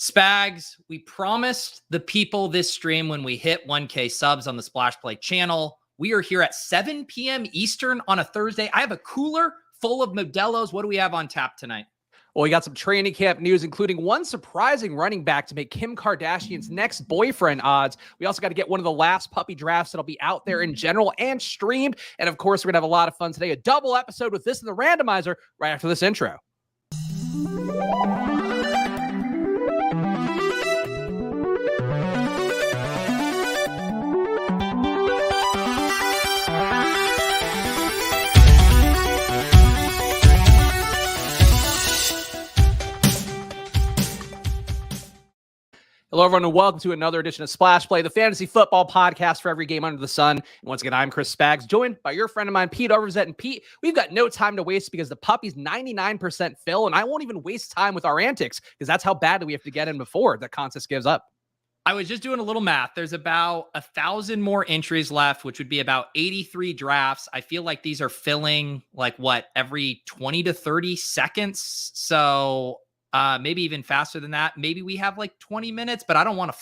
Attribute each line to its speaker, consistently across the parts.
Speaker 1: Spags, we promised the people this stream when we hit 1K subs on the Splash Play channel. We are here at 7 p.m. Eastern on a Thursday. I have a cooler full of Modelos. What do we have on tap tonight?
Speaker 2: Well, we got some training camp news, including one surprising running back to make Kim Kardashian's next boyfriend odds. We also got to get one of the last puppy drafts that'll be out there in general and streamed. And of course, we're going to have a lot of fun today. A double episode with this and the Randomizer right after this intro. Hello, everyone, and welcome to another edition of Splash Play, the fantasy football podcast for every game under the sun. And once again, I'm Chris Spags, joined by your friend of mine, Pete Overzet. And Pete, we've got no time to waste because the puppy's 99% fill, and I won't even waste time with our antics because that's how badly we have to get in before the contest gives up.
Speaker 1: I was just doing a little math. There's about 1,000 more entries left, which would be about 83 drafts. I feel like these are filling every 20 to 30 seconds. So maybe even faster than that. Maybe we have like 20 minutes, but I don't want to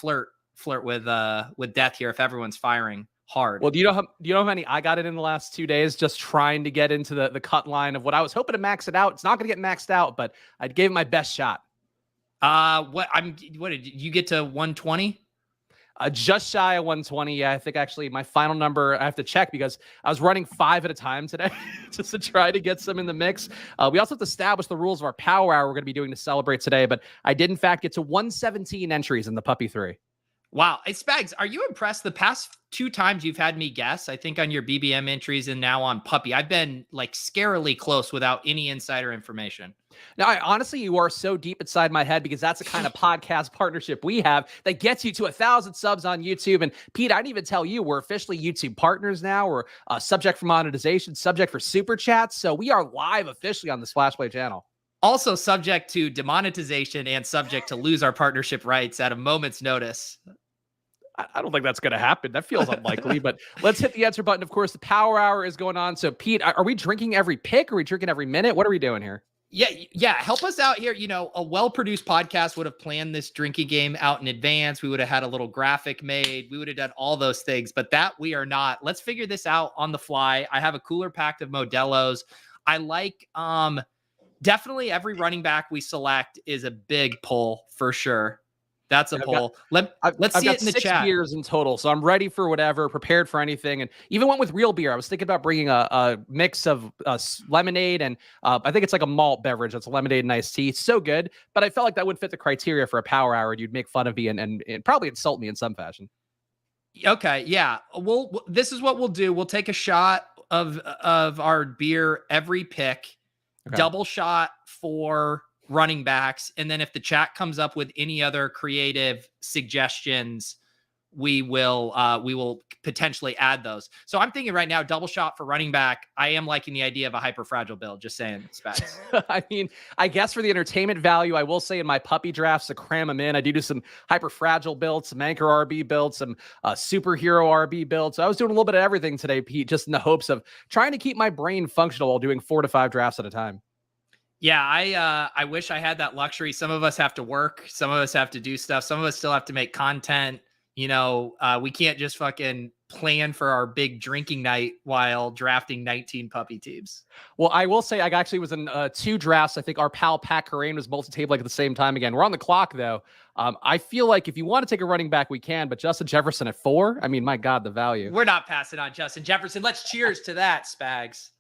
Speaker 1: flirt with death here if everyone's firing hard.
Speaker 2: Well, do you know how many I got in the last 2 days just trying to get into the cut line of what I was hoping to max it out. It's not going to get maxed out, but I gave it my best shot.
Speaker 1: What did you get to 120?
Speaker 2: Just shy of 120. Yeah, I think actually my final number, I have to check because I was running 5 at a time today just to try to get some in the mix. We also have to establish the rules of our power hour we're going to be doing to celebrate today, but I did in fact get to 117 entries in the Puppy 3.
Speaker 1: Wow. Hey, Spags, are you impressed? The past 2 times you've had me guess, I think on your BBM entries and now on Puppy, I've been like scarily close without any insider information.
Speaker 2: Now, honestly, you are so deep inside my head because that's the kind of podcast partnership we have that gets you to 1,000 subs on YouTube. And Pete, I didn't even tell you we're officially YouTube partners now. We're subject for monetization, subject for super chats. So we are live officially on the Splash Play channel.
Speaker 1: Also subject to demonetization and subject to lose our partnership rights at a moment's notice.
Speaker 2: I don't think that's going to happen. That feels unlikely, but let's hit the answer button. Of course, the power hour is going on. So Pete, are we drinking every pick? Are we drinking every minute? What are we doing here?
Speaker 1: Yeah. Help us out here. You know, a well-produced podcast would have planned this drinking game out in advance. We would have had a little graphic made. We would have done all those things, but that we are not. Let's figure this out on the fly. I have a cooler pack of Modelos. I like, definitely every running back we select is a big pull for sure. That's a pull. Let's see it in the chat.
Speaker 2: 6 beers in total, so I'm ready for whatever, prepared for anything, and even went with real beer. I was thinking about bringing a mix of lemonade and I think it's like a malt beverage. It's a lemonade and iced tea. It's so good, but I felt like that would fit the criteria for a power hour. You'd make fun of me and probably insult me in some fashion.
Speaker 1: Okay, yeah. This is what we'll do. We'll take a shot of our beer every pick, double shot for running backs, and then if the chat comes up with any other creative suggestions, we will potentially add those. So I'm thinking right now, double shot for running back. I am liking the idea of a hyper fragile build. Just saying, Spags.
Speaker 2: I mean, I guess for the entertainment value, I will say in my puppy drafts to cram them in, I do some hyper fragile builds, some anchor RB builds, some superhero RB builds. So I was doing a little bit of everything today, Pete, just in the hopes of trying to keep my brain functional while doing 4 to 5 drafts at a time.
Speaker 1: Yeah, I wish I had that luxury. Some of us have to work. Some of us have to do stuff. Some of us still have to make content. You know, we can't just fucking plan for our big drinking night while drafting 19 puppy teams.
Speaker 2: Well, I will say I actually was in 2 drafts. I think our pal Pat Corain was multi-table at the same time again. We're on the clock, though. I feel like if you want to take a running back, we can. But Justin Jefferson at 4, I mean, my God, the value.
Speaker 1: We're not passing on Justin Jefferson. Let's cheers to that, Spags.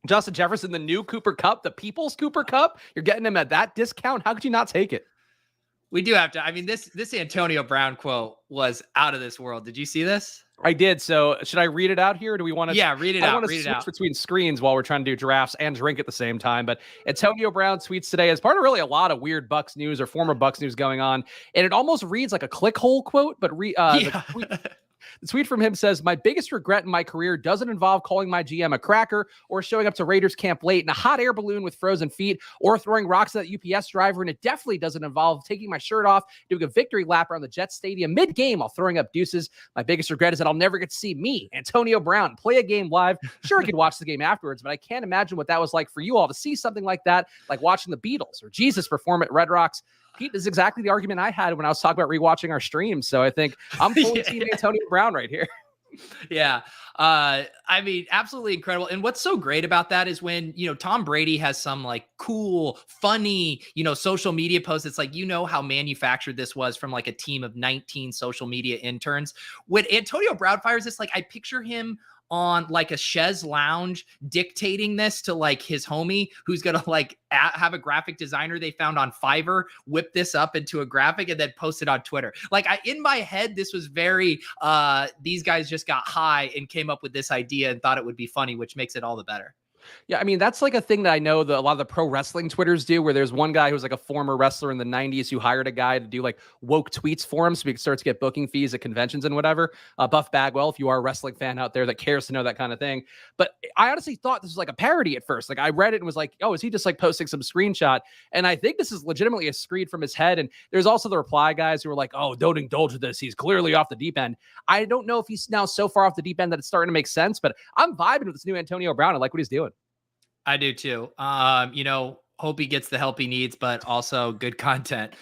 Speaker 2: Justin Jefferson, the new Cooper Cup, the People's Cooper Cup. You're getting him at that discount. How could you not take it?
Speaker 1: We do have to. I mean, this Antonio Brown quote was out of this world. Did you see this?
Speaker 2: I did. So should I read it out here? Or do we want to?
Speaker 1: Yeah, read it out.
Speaker 2: I want to switch between screens while we're trying to do drafts and drink at the same time. But Antonio Brown tweets today as part of really a lot of weird Bucks news or former Bucks news going on. And it almost reads like a click hole quote, but The tweet from him says, my biggest regret in my career doesn't involve calling my GM a cracker or showing up to Raiders camp late in a hot air balloon with frozen feet or throwing rocks at that UPS driver. And it definitely doesn't involve taking my shirt off, doing a victory lap around the Jets stadium mid-game while throwing up deuces. My biggest regret is that I'll never get to see me, Antonio Brown, play a game live. Sure, I could watch the game afterwards, but I can't imagine what that was like for you all to see something like that, like watching the Beatles or Jesus perform at Red Rocks. Pete, this is exactly the argument I had when I was talking about rewatching our streams. So I think I'm fully team Antonio Brown right here.
Speaker 1: Yeah. I mean, absolutely incredible. And what's so great about that is when, Tom Brady has some like cool, funny, social media posts. It's like, how manufactured this was from like a team of 19 social media interns. When Antonio Brown fires this, like I picture him on like a chaise lounge dictating this to like his homie who's going to like have a graphic designer they found on Fiverr, whip this up into a graphic and then post it on Twitter. Like in my head, this was very, these guys just got high and came up with this idea and thought it would be funny, which makes it all the better.
Speaker 2: Yeah, I mean, that's like a thing that I know that a lot of the pro wrestling Twitters do, where there's one guy who's like a former wrestler in the 90s who hired a guy to do like woke tweets for him so he could start to get booking fees at conventions and whatever. Buff Bagwell, if you are a wrestling fan out there that cares to know that kind of thing. But I honestly thought this was like a parody at first. Like I read it and was like, oh, is he just like posting some screenshot? And I think this is legitimately a screed from his head. And there's also the reply guys who are like, oh, don't indulge with this. He's clearly off the deep end. I don't know if he's now so far off the deep end that it's starting to make sense, but I'm vibing with this new Antonio Brown. I like what he's doing.
Speaker 1: I do too. Hope he gets the help he needs, but also good content.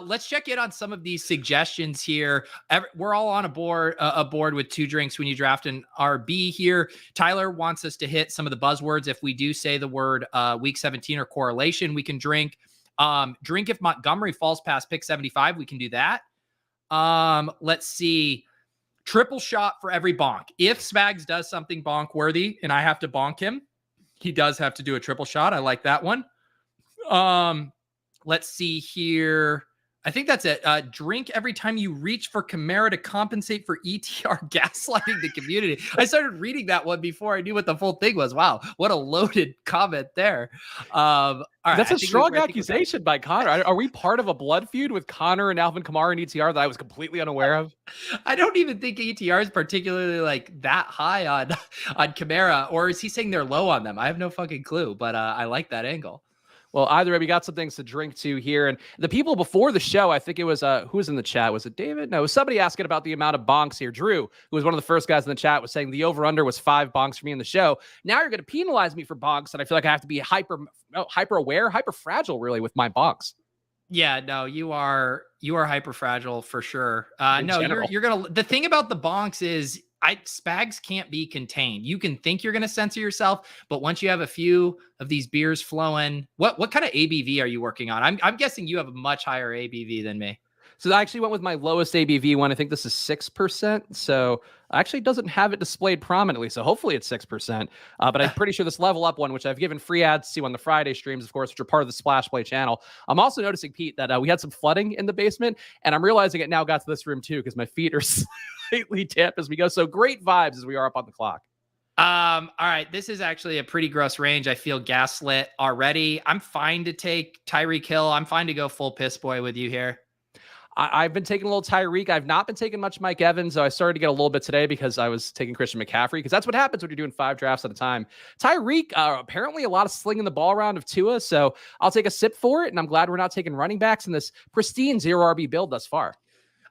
Speaker 1: Let's check in on some of these suggestions here. We're all on a board with 2 drinks when you draft an RB here. Tyler wants us to hit some of the buzzwords. If we do say the word week 17 or correlation, we can drink. Drink if Montgomery falls past pick 75. We can do that. Let's see. Triple shot for every bonk. If Spags does something bonk worthy and I have to bonk him, he does have to do a triple shot. I like that one. Let's see here. I think that's it. Drink every time you reach for Kamara to compensate for ETR gaslighting the community. I started reading that one before I knew what the full thing was. Wow, what a loaded comment there. All right,
Speaker 2: that's a strong accusation by Connor. Are we part of a blood feud with Connor and Alvin Kamara and ETR that I was completely unaware of?
Speaker 1: I don't even think ETR is particularly like that high on Kamara, or is he saying they're low on them? I have no fucking clue, but I like that angle.
Speaker 2: Well, either way, we got some things to drink to here. And the people before the show, I think it was, who was in the chat? Was it David? No, it was somebody asking about the amount of bonks here. Drew, who was one of the first guys in the chat, was saying the over-under was 5 bonks for me in the show. Now you're going to penalize me for bonks, and I feel like I have to be hyper aware, hyper fragile, really, with my bonks.
Speaker 1: Yeah, no, you are hyper fragile for sure. No, you're going to, the thing about the bonks is, Spags can't be contained. You can think you're going to censor yourself, but once you have a few of these beers flowing, what kind of ABV are you working on? I'm guessing you have a much higher ABV than me.
Speaker 2: So I actually went with my lowest ABV one. I think this is 6%. So actually doesn't have it displayed prominently. So hopefully it's 6%. But I'm pretty sure this level up one, which I've given free ads to on the Friday streams, of course, which are part of the Splash Play channel. I'm also noticing, Pete, that we had some flooding in the basement, and I'm realizing it now got to this room too, because my feet are slightly damp as we go. So great vibes as we are up on the clock.
Speaker 1: All right. This is actually a pretty gross range. I feel gaslit already. I'm fine to take Tyreek Hill. I'm fine to go full piss boy with you here.
Speaker 2: I've been taking a little Tyreek. I've not been taking much Mike Evans. So I started to get a little bit today because I was taking Christian McCaffrey, because that's what happens when you're doing 5 drafts at a time. Tyreek, apparently a lot of slinging the ball around of Tua. So I'll take a sip for it. And I'm glad we're not taking running backs in this pristine 0 RB build thus far.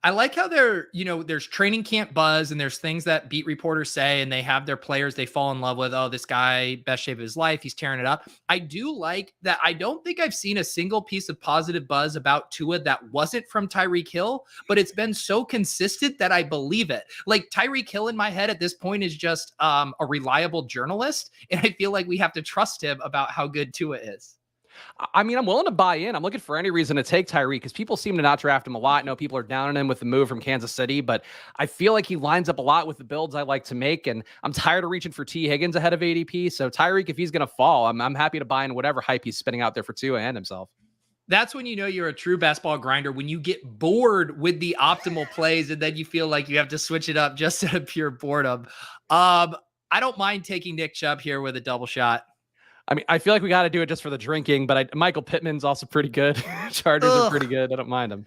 Speaker 1: I like how there's training camp buzz and there's things that beat reporters say and they have their players they fall in love with. Oh, this guy, best shape of his life. He's tearing it up. I do like that. I don't think I've seen a single piece of positive buzz about Tua that wasn't from Tyreek Hill, but it's been so consistent that I believe it. Like Tyreek Hill in my head at this point is just a reliable journalist. And I feel like we have to trust him about how good Tua is.
Speaker 2: I mean, I'm willing to buy in. I'm looking for any reason to take Tyreek because people seem to not draft him a lot. I know people are down on him with the move from Kansas City, but I feel like he lines up a lot with the builds I like to make, and I'm tired of reaching for T. Higgins ahead of ADP. So Tyreek, if he's going to fall, I'm happy to buy in whatever hype he's spinning out there for Tua and himself.
Speaker 1: That's when you know you're a true basketball grinder, when you get bored with the optimal plays and then you feel like you have to switch it up just out of pure boredom. I don't mind taking Nick Chubb here with a double shot.
Speaker 2: I mean, I feel like we got to do it just for the drinking, but Michael Pittman's also pretty good. Chargers are pretty good. I don't mind him.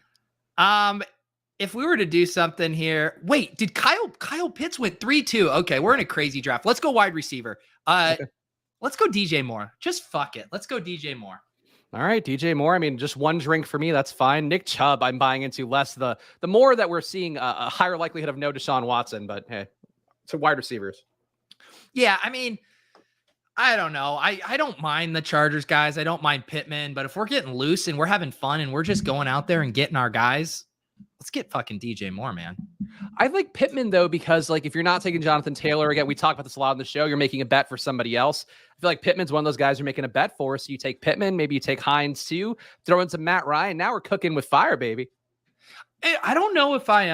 Speaker 1: if we were to do something here, wait, did Kyle Pitts went 3-2? Okay, we're in a crazy draft. Let's go wide receiver. Let's go DJ Moore. Just fuck it. Let's go DJ Moore.
Speaker 2: All right, DJ Moore. I mean, just one drink for me. That's fine. Nick Chubb, I'm buying into less. The more that we're seeing a higher likelihood of no Deshaun Watson, but hey, so wide receivers.
Speaker 1: Yeah, I mean, I don't know. I don't mind the Chargers guys. I don't mind Pittman, but if we're getting loose and we're having fun and we're just going out there and getting our guys, let's get fucking DJ Moore, man.
Speaker 2: I like Pittman though, because like if you're not taking Jonathan Taylor, again, we talk about this a lot on the show, you're making a bet for somebody else. I feel like Pittman's one of those guys you're making a bet for. So you take Pittman, maybe you take Hines too, throw in some Matt Ryan. Now we're cooking with fire, baby.
Speaker 1: I don't know if I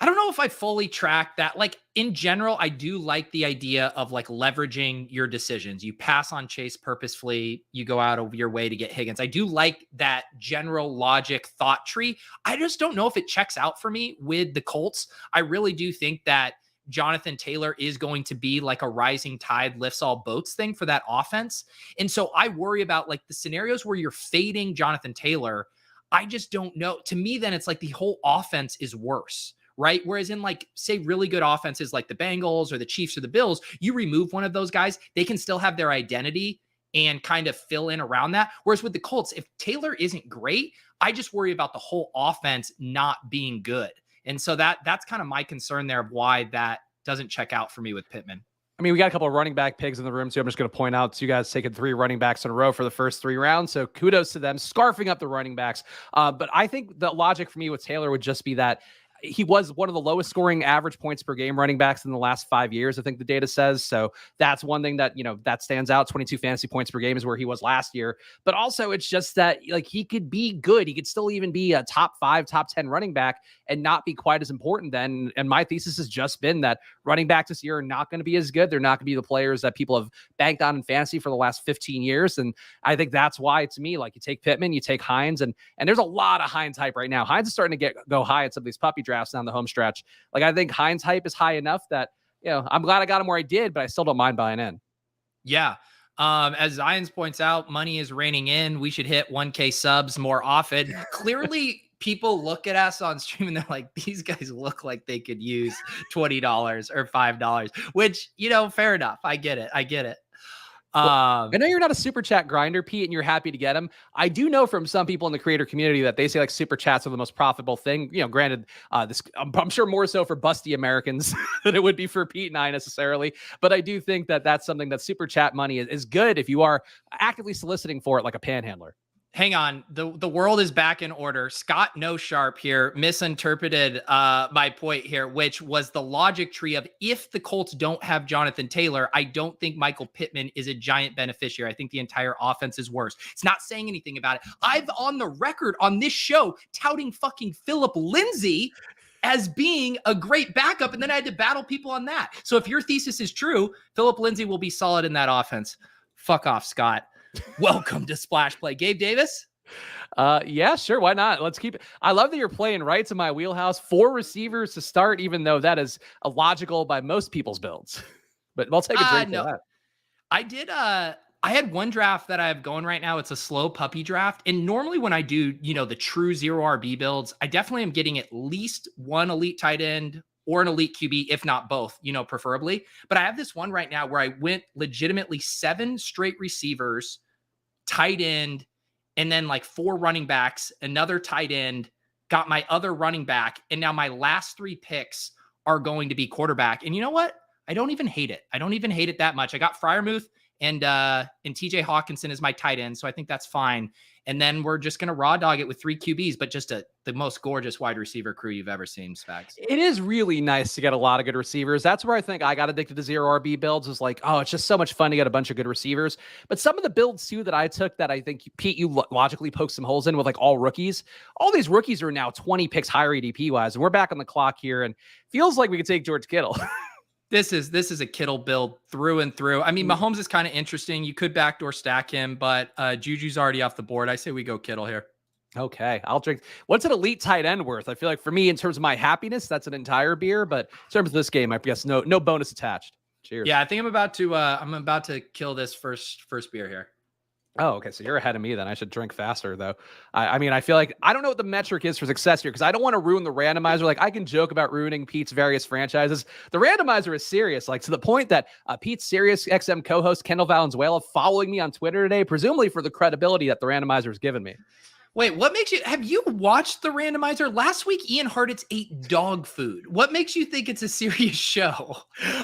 Speaker 1: don't know if I fully track that. Like in general, I do like the idea of like leveraging your decisions. You pass on Chase purposefully, you go out of your way to get Higgins. I do like that general logic thought tree. I just don't know if it checks out for me with the Colts. I really do think that Jonathan Taylor is going to be like a rising tide lifts all boats thing for that offense. And so I worry about like the scenarios where you're fading Jonathan Taylor. I just don't know. To me, then it's like the whole offense is worse. Right. Whereas in like, say, really good offenses like the Bengals or the Chiefs or the Bills, you remove one of those guys, they can still have their identity and kind of fill in around that. Whereas with the Colts, if Taylor isn't great, I just worry about the whole offense not being good. And so that's kind of my concern there of why that doesn't check out for me with Pittman.
Speaker 2: I mean, we got a couple of running back pigs in the room, too. I'm just going to point out, you guys taking 3 running backs in a row for the first 3 rounds. So kudos to them, scarfing up the running backs. But I think the logic for me with Taylor would just be that he was one of the lowest scoring average points per game running backs in the last 5 years, I think the data says. So that's one thing that, that stands out. 22 fantasy points per game is where he was last year. But also it's just that like he could be good. He could still even be a top 5, top 10 running back and not be quite as important then. And my thesis has just been that running backs this year are not going to be as good. They're not going to be the players that people have banked on in fantasy for the last 15 years. And I think that's why, to me, like you take Pittman, you take Hines, and there's a lot of Hines hype right now. Hines is starting to go high at some of these puppy drafts down the home stretch. Like I think Hines hype is high enough that, I'm glad I got him where I did, but I still don't mind buying in.
Speaker 1: Yeah. As Zions points out, money is raining in. We should hit 1K subs more often. Clearly, people look at us on stream and they're like, these guys look like they could use $20 or $5, which, fair enough. I get it.
Speaker 2: Well, I know you're not a super chat grinder, Pete, and you're happy to get them. I do know from some people in the creator community that they say like super chats are the most profitable thing. Granted, this I'm sure more so for busty Americans than it would be for Pete and I necessarily. But I do think that that's something that super chat money is good if you are actively soliciting for it like a panhandler.
Speaker 1: Hang on. The world is back in order. Scott No Sharp here misinterpreted my point here, which was the logic tree of if the Colts don't have Jonathan Taylor, I don't think Michael Pittman is a giant beneficiary. I think the entire offense is worse. It's not saying anything about it. I've on the record on this show touting fucking Philip Lindsay as being a great backup, and then I had to battle people on that. So if your thesis is true, Philip Lindsay will be solid in that offense. Fuck off, Scott. Welcome to Splash Play. Gabe Davis?
Speaker 2: Yeah, sure. Why not? Let's keep it. I love that you're playing right to my wheelhouse. 4 receivers to start, even though that is illogical by most people's builds. But I'll take a drink for that.
Speaker 1: I did. I had one draft that I have going right now. It's a slow puppy draft. And normally when I do, the true 0 RB builds, I definitely am getting at least one elite tight end or an elite QB, if not both, preferably. But I have this one right now where I went legitimately 7 straight receivers, tight end, and then like 4 running backs, another tight end, got my other running back. And now my last 3 picks are going to be quarterback. And you know what? I don't even hate it. I don't even hate it that much. I got Freiermuth and TJ Hawkinson is my tight end. So I think that's fine. And then we're just going to raw dog it with 3 QBs, but just the most gorgeous wide receiver crew you've ever seen, Spags.
Speaker 2: It is really nice to get a lot of good receivers. That's where I think I got addicted to 0 RB builds. Is like, oh, it's just so much fun to get a bunch of good receivers. But some of the builds too that I took that I think, Pete, you logically poked some holes in with like all rookies. All these rookies are now 20 picks higher ADP wise. And we're back on the clock here and feels like we could take George Kittle.
Speaker 1: This is a Kittle build through and through. I mean, Mahomes is kind of interesting. You could backdoor stack him, but Juju's already off the board. I say we go Kittle here.
Speaker 2: Okay, I'll drink. What's an elite tight end worth? I feel like for me, in terms of my happiness, that's an entire beer. But in terms of this game, I guess no bonus attached. Cheers.
Speaker 1: Yeah, I think I'm about to kill this first beer here.
Speaker 2: Oh, okay. So you're ahead of me then. I should drink faster though. I mean, I feel like I don't know what the metric is for success here because I don't want to ruin the randomizer. Like I can joke about ruining Pete's various franchises. The randomizer is serious, like to the point that Pete's Sirius XM co-host Kendall Valenzuela following me on Twitter today, presumably for the credibility that the randomizer has given me.
Speaker 1: Wait, what makes you, have you watched the randomizer? Last week, Ian Hartitz ate dog food. What makes you think it's a serious show?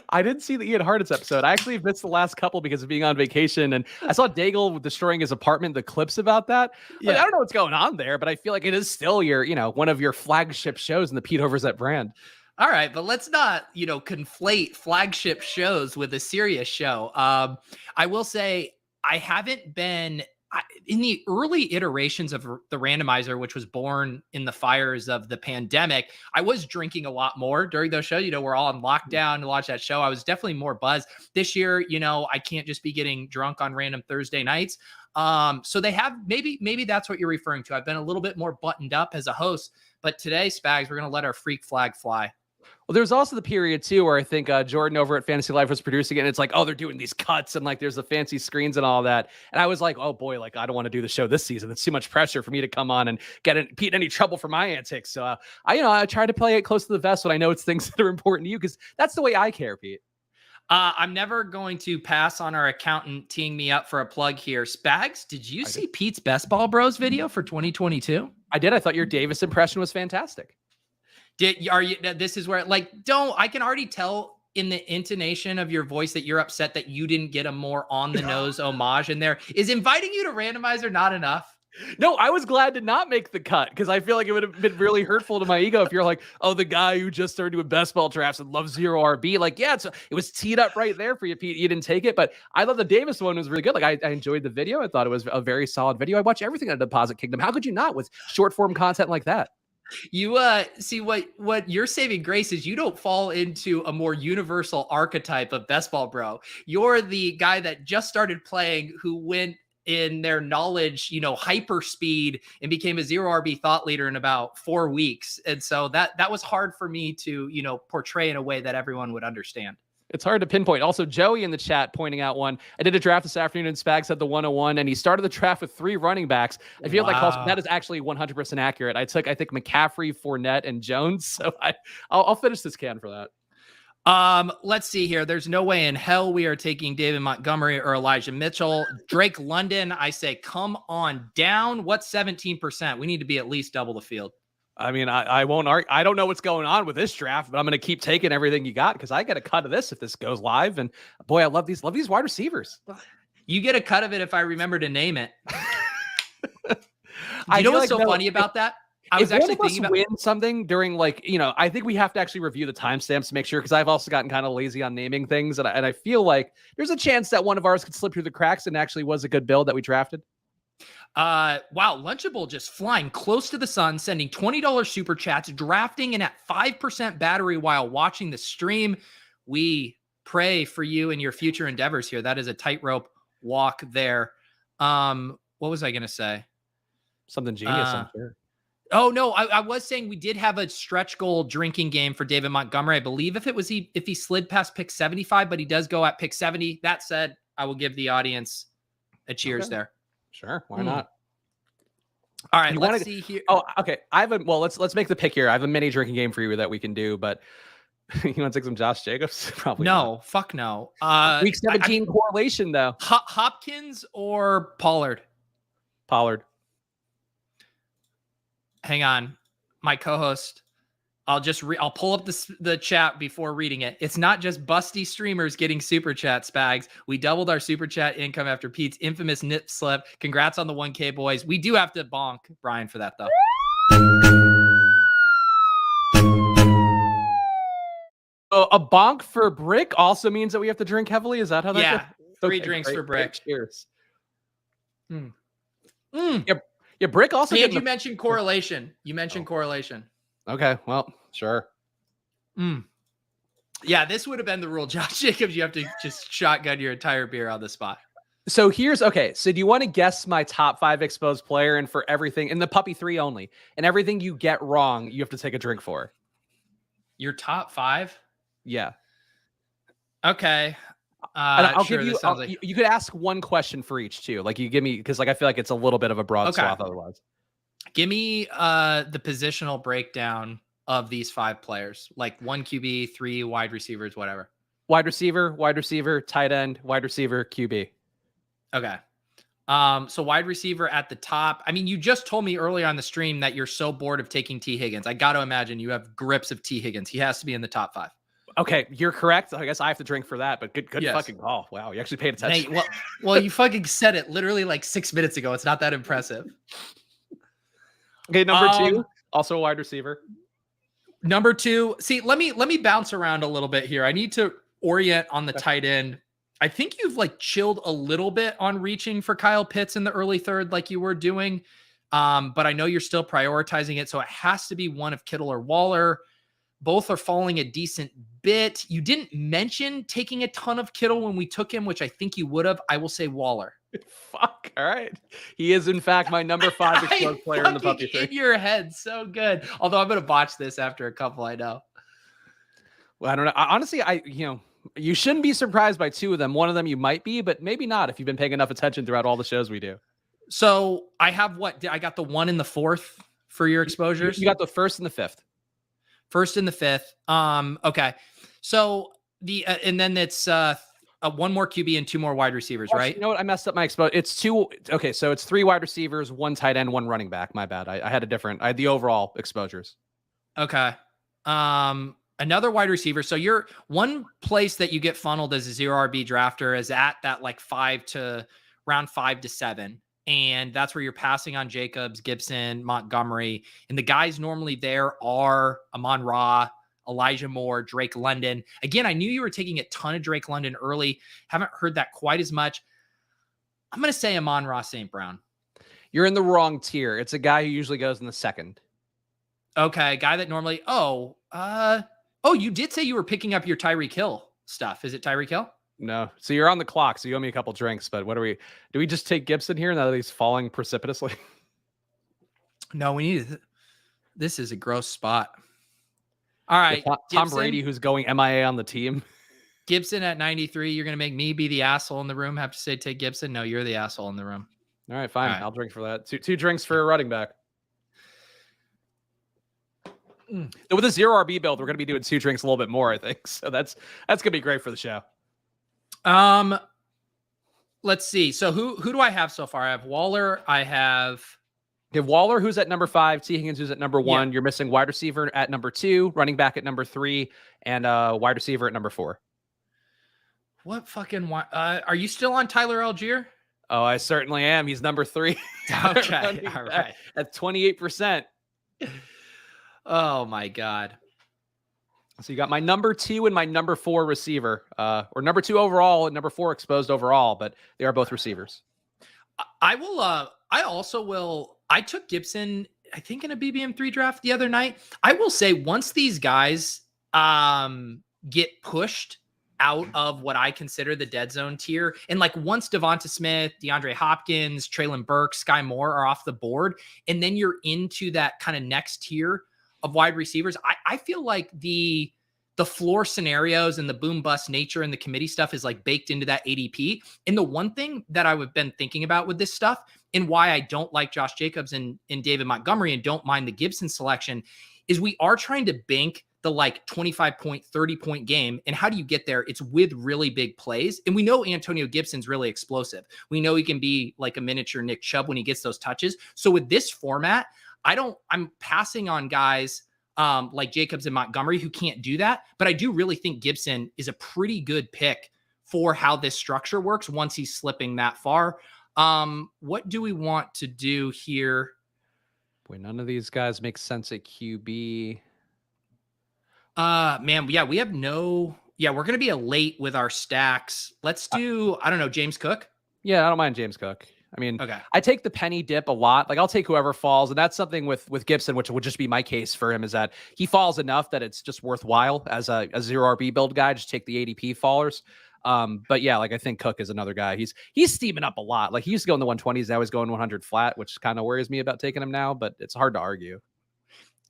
Speaker 2: I didn't see the Ian Hartitz episode. I actually missed the last couple because of being on vacation. And I saw Daigle destroying his apartment, the clips about that. Like, I don't know what's going on there, but I feel like it is still your, one of your flagship shows in the Pete Overzet brand.
Speaker 1: All right, but let's not, conflate flagship shows with a serious show. I will say I haven't been in the early iterations of the randomizer, which was born in the fires of the pandemic. I was drinking a lot more during those shows. We're all on lockdown to watch that show. I was definitely more buzzed this year. I can't just be getting drunk on random Thursday nights. So they have, maybe that's what you're referring to. I've been a little bit more buttoned up as a host, but today, Spags, we're going to let our freak flag fly.
Speaker 2: Well, there's also the period too where I think Jordan over at Fantasy Life was producing it, and it's like, oh, they're doing these cuts and like there's the fancy screens and all that. And I was like, oh boy, like I don't want to do the show this season. It's too much pressure for me to come on and get Pete in any trouble for my antics. So I try to play it close to the vest when I know it's things that are important to you because that's the way I care, Pete.
Speaker 1: I'm never going to pass on our accountant teeing me up for a plug here. Spags, did you see Pete's Best Ball Bros video for 2022?
Speaker 2: I did. I thought your Davis impression was fantastic.
Speaker 1: This is where I can already tell in the intonation of your voice that you're upset that you didn't get a more on the nose homage in there. Is inviting you to Randomizer not enough?
Speaker 2: No, I was glad to not make the cut because I feel like it would have been really hurtful to my ego if you're like, oh, the guy who just started doing best ball drafts and loves zero RB. Like, yeah, it was teed up right there for you, Pete. You didn't take it, but I thought the Davis one was really good. Like, I enjoyed the video. I thought it was a very solid video. I watch everything on Deposit Kingdom. How could you not with short form content like that?
Speaker 1: You see what your saving grace is. You don't fall into a more universal archetype of best ball bro. You're the guy that just started playing who went in their knowledge, hyper speed and became a zero RB thought leader in about 4 weeks. And so that was hard for me to, portray in a way that everyone would understand.
Speaker 2: It's hard to pinpoint. Also, Joey in the chat pointing out one. I did a draft this afternoon and Spags had the 101 and he started the draft with 3 running backs. I feel like that is actually 100% accurate. I think McCaffrey, Fournette, and Jones. So I'll finish this can for that.
Speaker 1: Let's see here. There's no way in hell we are taking David Montgomery or Elijah Mitchell. Drake London, I say, come on down. What's 17%? We need to be at least double the field.
Speaker 2: I mean, I won't argue. I don't know what's going on with this draft, but I'm going to keep taking everything you got because I get a cut of this if this goes live. And boy, I love these wide receivers.
Speaker 1: You get a cut of it if I remember to name it.
Speaker 2: I
Speaker 1: know what's so funny about that? I was actually thinking about
Speaker 2: win something during I think we have to actually review the timestamps to make sure because I've also gotten kind of lazy on naming things, and I feel like there's a chance that one of ours could slip through the cracks and actually was a good build that we drafted.
Speaker 1: Wow, Lunchable just flying close to the sun, sending $20 super chats, drafting in at 5% battery while watching the stream. We pray for you and your future endeavors here. That is a tightrope walk there. What was I going to say?
Speaker 2: Something genius, I'm sure.
Speaker 1: Oh no, I was saying we did have a stretch goal drinking game for David Montgomery. I believe if he slid past pick 75, but he does go at pick 70. That said, I will give the audience a cheers there.
Speaker 2: Sure, why not?
Speaker 1: All right, let's see here.
Speaker 2: Oh, okay. Let's make the pick here. I have a mini drinking game for you that we can do, but you want to take some Josh Jacobs? Probably
Speaker 1: no.
Speaker 2: Not.
Speaker 1: Fuck no.
Speaker 2: Week 17 correlation though.
Speaker 1: Hopkins or Pollard?
Speaker 2: Pollard.
Speaker 1: Hang on, my co-host. I'll pull up the chat before reading it. It's not just busty streamers getting super chat, Spags. We doubled our super chat income after Pete's infamous nip slip. Congrats on the 1K, boys. We do have to bonk Brian for that, though.
Speaker 2: A bonk for Brick also means that we have to drink heavily. Is that how that goes?
Speaker 1: 3 drinks for Brick.
Speaker 2: Cheers. Yeah, Brick also.
Speaker 1: And you mentioned correlation. Correlation.
Speaker 2: Okay, well, sure.
Speaker 1: Yeah, this would have been the rule. Josh Jacobs, you have to just shotgun your entire beer on the spot.
Speaker 2: So so do you want to guess my top 5 exposed player? And for everything in the puppy 3 only, and everything you get wrong, you have to take a drink for.
Speaker 1: Your top 5?
Speaker 2: Yeah.
Speaker 1: Okay.
Speaker 2: And I'll
Speaker 1: Sure.
Speaker 2: give you,
Speaker 1: This sounds like
Speaker 2: you could ask one question for each too. Like you give me, because like I feel like it's a little bit of a broad
Speaker 1: okay.
Speaker 2: swath otherwise.
Speaker 1: Give me the positional breakdown of these 5 players, like 1 QB, 3 wide receivers, whatever.
Speaker 2: Wide receiver, tight end, wide receiver, QB.
Speaker 1: Okay. So wide receiver at the top. I mean, you just told me earlier on the stream that you're so bored of taking T. Higgins. I got to imagine you have grips of T. Higgins. He has to be in the top 5.
Speaker 2: Okay, you're correct. I guess I have to drink for that, but good
Speaker 1: Yes.
Speaker 2: fucking call. Wow, you actually paid attention.
Speaker 1: Hey, well, you fucking said it literally like 6 minutes ago. It's not that impressive.
Speaker 2: Okay, number 2, also a wide receiver.
Speaker 1: Number 2. See, let me bounce around a little bit here. I need to orient on the tight end. I think you've like chilled a little bit on reaching for Kyle Pitts in the early third, like you were doing. But I know you're still prioritizing it. So it has to be one of Kittle or Waller. Both are falling a decent bit. You didn't mention taking a ton of Kittle when we took him, which I think you would have. I will say Waller.
Speaker 2: Fuck. All right. He is, in fact, my number 5 explode player in the puppy
Speaker 1: in your head. So good. Although I'm going to botch this after a couple, I know.
Speaker 2: Well, I don't know. Honestly, you shouldn't be surprised by 2 of them. One of them you might be, but maybe not if you've been paying enough attention throughout all the shows we do.
Speaker 1: So I have I got the 1 and the 4th for your exposures.
Speaker 2: You got the 1st and the 5th.
Speaker 1: 1st and the 5th. Okay. So and then it's 1 more QB and 2 more wide receivers, right?
Speaker 2: You know what? I messed up my exposure. It's 2. Okay. So it's 3 wide receivers, 1 tight end, 1 running back. My bad. I had the overall exposures.
Speaker 1: Okay. Another wide receiver. So you're one place that you get funneled as a 0 RB drafter is at that like round 5 to 7. And that's where you're passing on Jacobs, Gibson, Montgomery. And the guys normally there are Amon-Ra, Elijah Moore, Drake London. Again, I knew you were taking a ton of Drake London early. Haven't heard that quite as much. I'm going to say Amon-Ra St. Brown.
Speaker 2: You're in the wrong tier. It's a guy who usually goes in the 2nd.
Speaker 1: Okay. Guy that normally, you did say you were picking up your Tyreek Hill stuff. Is it Tyreek Hill?
Speaker 2: No. So you're on the clock. So you owe me a couple drinks, but do we just take Gibson here now that he's falling precipitously?
Speaker 1: No, this is a gross spot. All right.
Speaker 2: Tom Brady, who's going MIA on the team.
Speaker 1: Gibson at 93. You're going to make me be the asshole in the room. Have to say, take Gibson. No, you're the asshole in the room.
Speaker 2: All right, fine. All right. I'll drink for that. Two drinks for a running back. With a 0 RB build, we're going to be doing 2 drinks a little bit more, I think. So that's going to be great for the show.
Speaker 1: Let's see. So who do I have so far? I have Waller. I have
Speaker 2: Waller, who's at number 5, T. Higgins, who's at number 1. Yeah. You're missing wide receiver at number 2, running back at number 3, and wide receiver at number 4.
Speaker 1: What fucking are you still on Tyler Algier?
Speaker 2: Oh, I certainly am. He's number 3.
Speaker 1: Okay. All right.
Speaker 2: At 28%.
Speaker 1: Oh my God.
Speaker 2: So you got my number 2 and my number 4 receiver, or number 2 overall and number 4 exposed overall, but they are both receivers.
Speaker 1: I took Gibson, I think in a BBM3 draft the other night. I will say once these guys get pushed out of what I consider the dead zone tier, and like once Devonta Smith, DeAndre Hopkins, Treylon Burks, Sky Moore are off the board, and then you're into that kind of next tier of wide receivers, I feel like the floor scenarios and the boom bust nature and the committee stuff is like baked into that ADP. And the one thing that I've been thinking about with this stuff and why I don't like Josh Jacobs and David Montgomery and don't mind the Gibson selection is we are trying to bank the like 25 point, 30 point game. And how do you get there? It's with really big plays. And we know Antonio Gibson's really explosive. We know he can be like a miniature Nick Chubb when he gets those touches. So with this format, I'm passing on guys like Jacobs and Montgomery who can't do that. But I do really think Gibson is a pretty good pick for how this structure works once he's slipping that far. What do we want to do here?
Speaker 2: Boy, none of these guys make sense at QB.
Speaker 1: Man, yeah, we're going to be a late with our stacks. Let's do, I don't know, James Cook.
Speaker 2: Yeah, I don't mind James Cook. I mean,
Speaker 1: okay.
Speaker 2: I take the penny dip a lot. Like I'll take whoever falls. And that's something with Gibson, which would just be my case for him, is that he falls enough that it's just worthwhile as a 0 RB build guy. Just take the ADP fallers. But yeah, like I think Cook is another guy. He's steaming up a lot. Like he used to go in the 120s. Now he's going 100 flat, which kind of worries me about taking him now, but it's hard to argue.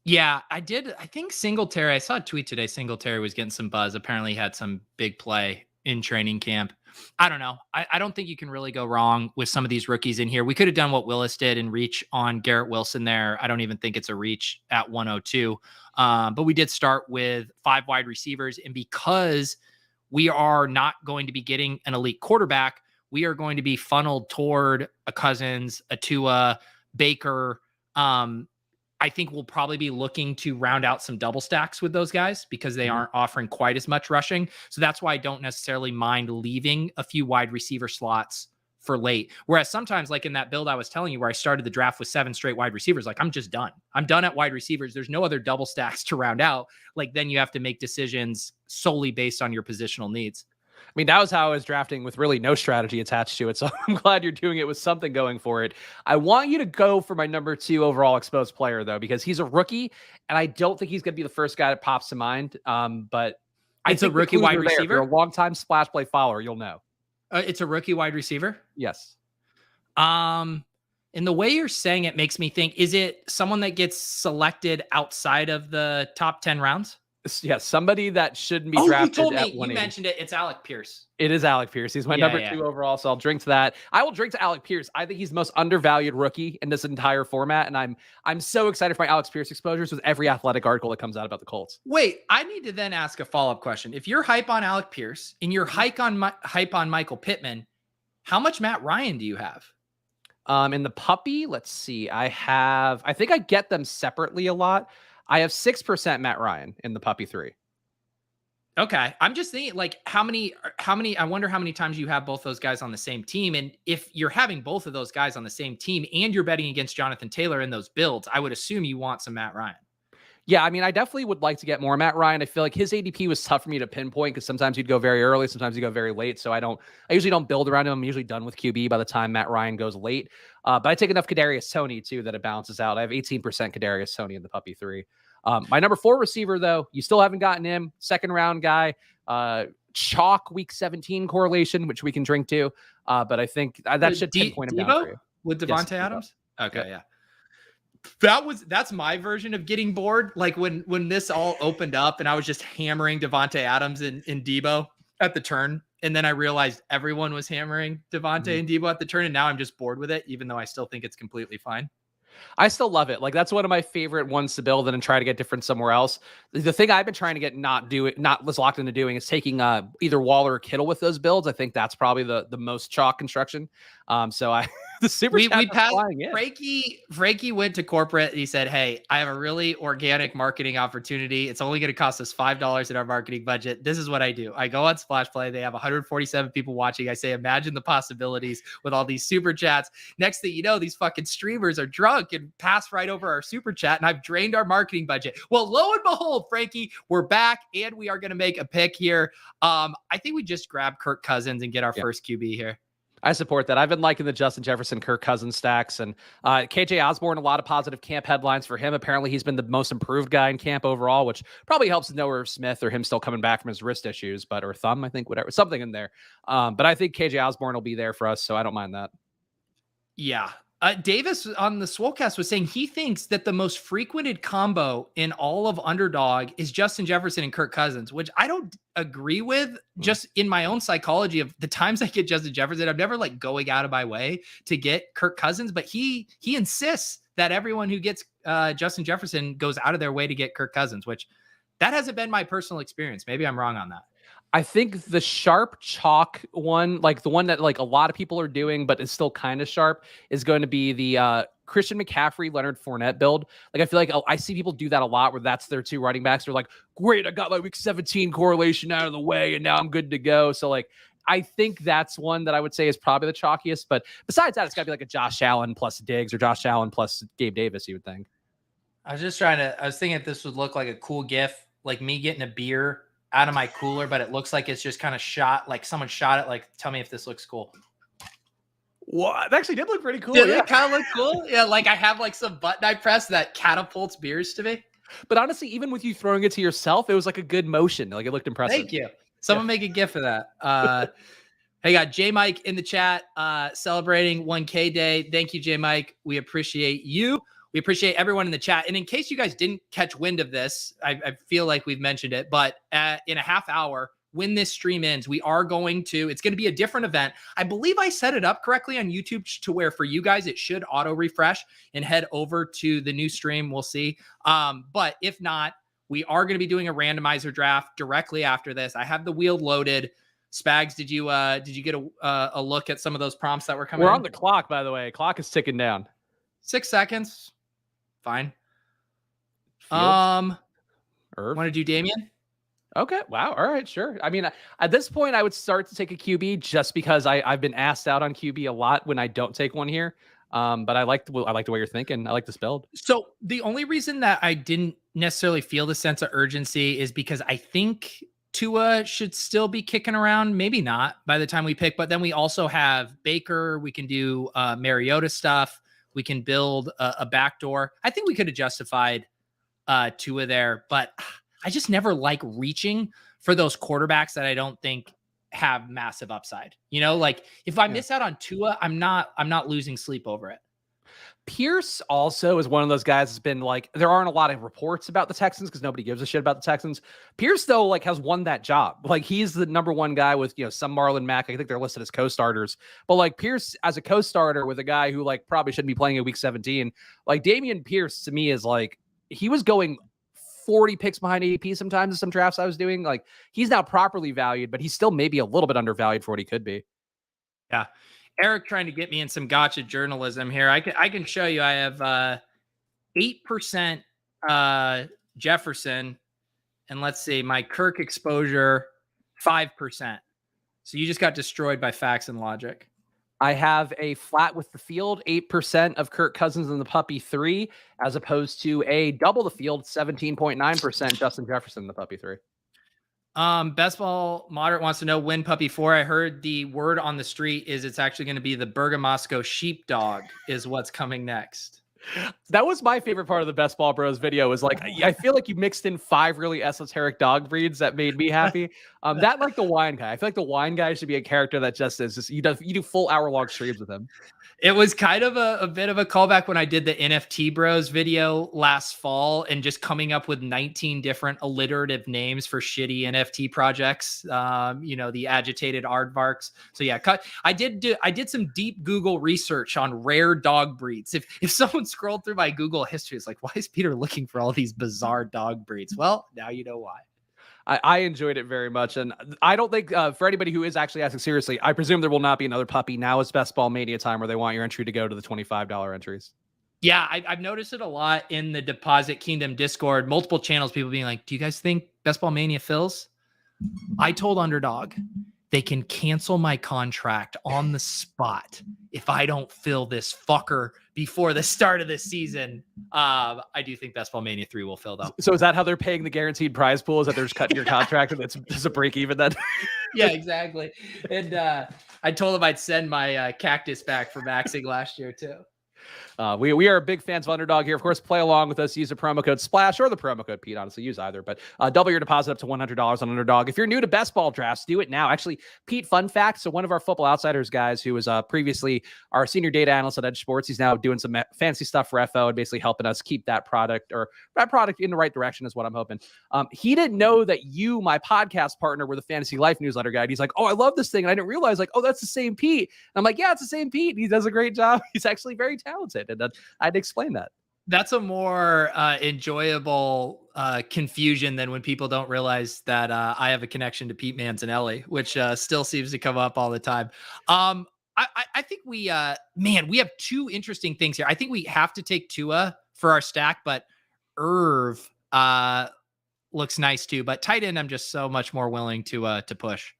Speaker 1: Yeah, I think Singletary, I saw a tweet today. Singletary was getting some buzz. Apparently he had some big play in training camp. I don't know. I don't think you can really go wrong with some of these rookies in here. We could have done what Willis did and reach on Garrett Wilson there. I don't even think it's a reach at 102. But we did start with 5 wide receivers. And because we are not going to be getting an elite quarterback, we are going to be funneled toward a Cousins, a Tua, Baker. I think we'll probably be looking to round out some double stacks with those guys because they aren't offering quite as much rushing. So that's why I don't necessarily mind leaving a few wide receiver slots for late. Whereas sometimes, like in that build I was telling you where I started the draft with 7 straight wide receivers, like I'm just done. I'm done at wide receivers. There's no other double stacks to round out. Like then you have to make decisions solely based on your positional needs.
Speaker 2: I mean, that was how I was drafting with really no strategy attached to it. So I'm glad you're doing it with something going for it. I want you to go for my number 2 overall exposed player, though, because he's a rookie, and I don't think he's going to be the first guy that pops to mind. But
Speaker 1: it's a rookie wide receiver.
Speaker 2: If you're a longtime Splash Play follower, you'll know.
Speaker 1: It's a rookie wide receiver?
Speaker 2: Yes.
Speaker 1: And the way you're saying it makes me think, is it someone that gets selected outside of the top 10 rounds?
Speaker 2: Yes, somebody that shouldn't be drafted.
Speaker 1: You told me. You mentioned it. It's Alec Pierce.
Speaker 2: It is Alec Pierce. He's my number 2 overall, so I'll drink to that. I will drink to Alec Pierce. I think he's the most undervalued rookie in this entire format, and I'm so excited for my Alex Pierce exposures with every athletic article that comes out about the Colts.
Speaker 1: Wait, I need to then ask a follow-up question. If you're hype on Alec Pierce and you're hype on Michael Pittman, how much Matt Ryan do you have?
Speaker 2: In the puppy, let's see. I think I get them separately a lot. I have 6% Matt Ryan in the puppy 3.
Speaker 1: Okay. I'm just thinking like how many, I wonder how many times you have both those guys on the same team. And if you're having both of those guys on the same team and you're betting against Jonathan Taylor in those builds, I would assume you want some Matt Ryan.
Speaker 2: Yeah, I mean, I definitely would like to get more Matt Ryan. I feel like his ADP was tough for me to pinpoint because sometimes he'd go very early, sometimes he'd go very late. So I usually don't build around him. I'm usually done with QB by the time Matt Ryan goes late. But I take enough Kadarius Toney too that it balances out. I have 18% Kadarius Toney in the puppy 3. My number 4 receiver, though, you still haven't gotten him. 2nd round guy, chalk week 17 correlation, which we can drink to. But I think that should pinpoint him down for you.
Speaker 1: With Devontae Adams? Okay, yeah. That's my version of getting bored. Like when this all opened up and I was just hammering Devontae Adams and Debo at the turn. And then I realized everyone was hammering Devontae and Debo at the turn. And now I'm just bored with it, even though I still think it's completely fine.
Speaker 2: I still love it. Like that's one of my favorite ones to build and then try to get different somewhere else. The thing I've been trying to get not was locked into doing is taking either Waller or Kittle with those builds. I think that's probably the most chalk construction. So the super
Speaker 1: we passed Frankie went to corporate. He said, "Hey, I have a really organic marketing opportunity. It's only going to cost us $5 in our marketing budget. This is what I do. I go on Splash Play. They have 147 people watching. I say, imagine the possibilities with all these super chats. Next thing you know, these fucking streamers are drunk and pass right over our super chat, and I've drained our marketing budget. Well, lo and behold, Frankie, we're back, and we are going to make a pick here. I think we just grab Kirk Cousins and get our first QB here.
Speaker 2: I support that. I've been liking the Justin Jefferson, Kirk Cousins stacks, and KJ Osborne, a lot of positive camp headlines for him. Apparently he's been the most improved guy in camp overall, which probably helps Noah Smith or him still coming back from his wrist issues, or thumb, I think, whatever, something in there. But I think KJ Osborne will be there for us, so I don't mind that.
Speaker 1: Yeah. Davis on the Swolecast was saying he thinks that the most frequented combo in all of Underdog is Justin Jefferson and Kirk Cousins, which I don't agree with. Just in my own psychology of the times I get Justin Jefferson, I'm never like going out of my way to get Kirk Cousins, but he insists that everyone who gets Justin Jefferson goes out of their way to get Kirk Cousins, which that hasn't been my personal experience. Maybe I'm wrong on that.
Speaker 2: I think the sharp chalk one, like the one that like a lot of people are doing, but is still kind of sharp, is going to be the Christian McCaffrey, Leonard Fournette build. Like I feel like I see people do that a lot where that's their 2 running backs. They're like, great, I got my week 17 correlation out of the way and now I'm good to go. So like, I think that's one that I would say is probably the chalkiest. But besides that, it's got to be like a Josh Allen plus Diggs or Josh Allen plus Gabe Davis, you would think.
Speaker 1: I was thinking if this would look like a cool GIF, like me getting a beer out of my cooler, but it looks like it's just kind of shot, like someone shot it. Like, tell me if this looks cool.
Speaker 2: What? It actually did look pretty cool.
Speaker 1: Did it kind of look cool? Yeah, like I have like some button I press that catapults beers to me.
Speaker 2: But honestly, even with you throwing it to yourself, it was like a good motion. Like it looked impressive.
Speaker 1: Thank you. Someone make a GIF of that. Hey, got J Mike in the chat celebrating 1K day. Thank you, J Mike. We appreciate you. We appreciate everyone in the chat. And in case you guys didn't catch wind of this, I feel like we've mentioned it, but in a half hour, when this stream ends, it's going to be a different event. I believe I set it up correctly on YouTube to where for you guys, it should auto refresh and head over to the new stream. We'll see. But if not, we are going to be doing a randomizer draft directly after this. I have the wheel loaded. Spags, did you get a look at some of those prompts that were coming?
Speaker 2: We're on the clock, by the way. Clock is ticking down.
Speaker 1: 6 seconds. Fine.
Speaker 2: Want
Speaker 1: to do Damien?
Speaker 2: Okay. Wow. All right. Sure. I mean, at this point, I would start to take a QB just because I've been asked out on QB a lot when I don't take one here. But I like the way you're thinking. I like this build.
Speaker 1: So the only reason that I didn't necessarily feel the sense of urgency is because I think Tua should still be kicking around. Maybe not by the time we pick, but then we also have Baker. We can do Mariota stuff. We can build a backdoor. I think we could have justified Tua there, but I just never like reaching for those quarterbacks that I don't think have massive upside. Like if I miss out on Tua, I'm not losing sleep over it.
Speaker 2: Pierce also is one of those guys that's been like, there aren't a lot of reports about the Texans because nobody gives a shit about the Texans. Pierce, though, like has won that job. Like he's the number one guy with, some Marlon Mack. I think they're listed as co-starters, but like Pierce as a co-starter with a guy who like probably shouldn't be playing in week 17, like Dameon Pierce to me is like, he was going 40 picks behind ADP sometimes in some drafts I was doing. Like he's now properly valued, but he's still maybe a little bit undervalued for what he could be.
Speaker 1: Yeah. Eric trying to get me in some gotcha journalism here. I can show you I have 8% Jefferson, and let's see, my Kirk exposure 5%. So you just got destroyed by facts and logic.
Speaker 2: I have a flat with the field, 8% of Kirk Cousins in the puppy 3, as opposed to a double the field, 17.9% Justin Jefferson in the puppy 3.
Speaker 1: Best Ball Moderate wants to know when puppy 4. I heard the word on the street is it's actually going to be the Bergamasco sheepdog is what's coming next.
Speaker 2: That was my favorite part of the Best Ball Bros video was like, I feel like you mixed in 5 really esoteric dog breeds that made me happy. That like the wine guy. I feel like the wine guy should be a character that just you do full hour-long streams with him.
Speaker 1: It was kind of a bit of a callback when I did the NFT Bros video last fall and just coming up with 19 different alliterative names for shitty NFT projects. The agitated aardvarks. So yeah, I did some deep Google research on rare dog breeds. If someone scrolled through my Google history, it's like, why is Peter looking for all these bizarre dog breeds? Well, now you know why.
Speaker 2: I enjoyed it very much. And I don't think for anybody who is actually asking seriously, I presume there will not be another puppy. Now is Best Ball Mania time where they want your entry to go to the $25 entries.
Speaker 1: Yeah, I've noticed it a lot in the Deposit Kingdom Discord, multiple channels, people being like, do you guys think Best Ball Mania fills? I told Underdog they can cancel my contract on the spot if I don't fill this fucker before the start of the season. I do think Best Ball Mania 3 will fill though.
Speaker 2: So is that how they're paying the guaranteed prize pool? Is that they're just cutting your contract and it's a break even then?
Speaker 1: Yeah, exactly. And I told them I'd send my cactus back for maxing last year too.
Speaker 2: We are big fans of Underdog here. Of course, play along with us. Use the promo code SPLASH or the promo code Pete. Honestly, use either. But double your deposit up to $100 on Underdog. If you're new to best ball drafts, do it now. Actually, Pete, fun fact. So one of our Football Outsiders guys who was previously our senior data analyst at Edge Sports, he's now doing some fancy stuff for FO and basically helping us keep that product in the right direction is what I'm hoping. He didn't know that you, my podcast partner, were the Fantasy Life newsletter guy. And he's like, oh, I love this thing. And I didn't realize like, oh, that's the same Pete. And I'm like, yeah, it's the same Pete. He does a great job. He's actually very talented. And I'd explain that.
Speaker 1: That's a more enjoyable confusion than when people don't realize that I have a connection to Pete Manzanelli, which still seems to come up all the time. I think we have 2 interesting things here. I think we have to take Tua for our stack, but Irv looks nice too. But tight end, I'm just so much more willing to push.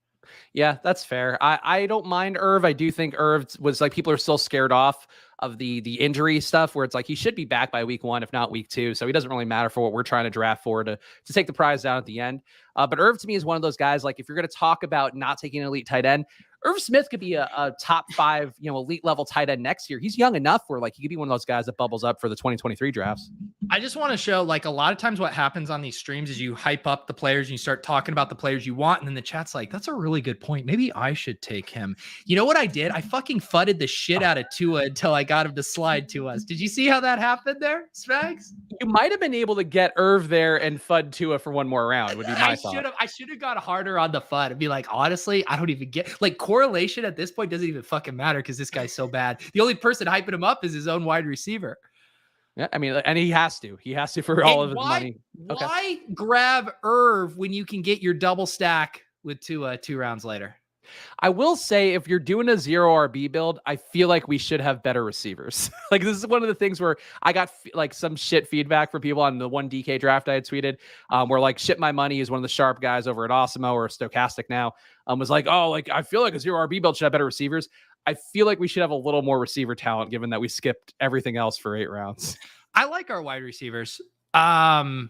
Speaker 2: Yeah, that's fair. I don't mind Irv. I do think Irv was like, people are still scared off of the injury stuff where it's like he should be back by week 1, if not week 2. So he doesn't really matter for what we're trying to draft for to take the prize down at the end. But Irv to me is one of those guys, like if you're going to talk about not taking an elite tight end, Irv Smith could be a top 5, elite level tight end next year. He's young enough where like he could be one of those guys that bubbles up for the 2023 drafts.
Speaker 1: I just want to show, like, a lot of times what happens on these streams is you hype up the players and you start talking about the players you want. And then the chat's like, that's a really good point. Maybe I should take him. You know what I did? I fucking fudded the shit out of Tua until I got him to slide to us. Did you see how that happened there, Spags?
Speaker 2: You might have been able to get Irv there and FUD Tua for one more round, would be my thought.
Speaker 1: I should have got harder on the FUD and be like, honestly, I don't even get, like, correlation at this point doesn't even fucking matter because this guy's so bad. The only person hyping him up is his own wide receiver.
Speaker 2: Yeah, I mean, and he has to for all of his money.
Speaker 1: Why grab Irv when you can get your double stack with Tua 2 rounds later?
Speaker 2: I will say, if you're doing a 0 RB build, I feel like we should have better receivers. Like, this is one of the things where I got like some shit feedback from people on the 1DK draft I had tweeted, where like Ship My Money is one of the sharp guys over at Osimo or Stochastic now, was like, oh, like I feel like a 0 RB build should have better receivers. I feel like we should have a little more receiver talent, given that we skipped everything else for 8 rounds.
Speaker 1: I like our wide receivers. To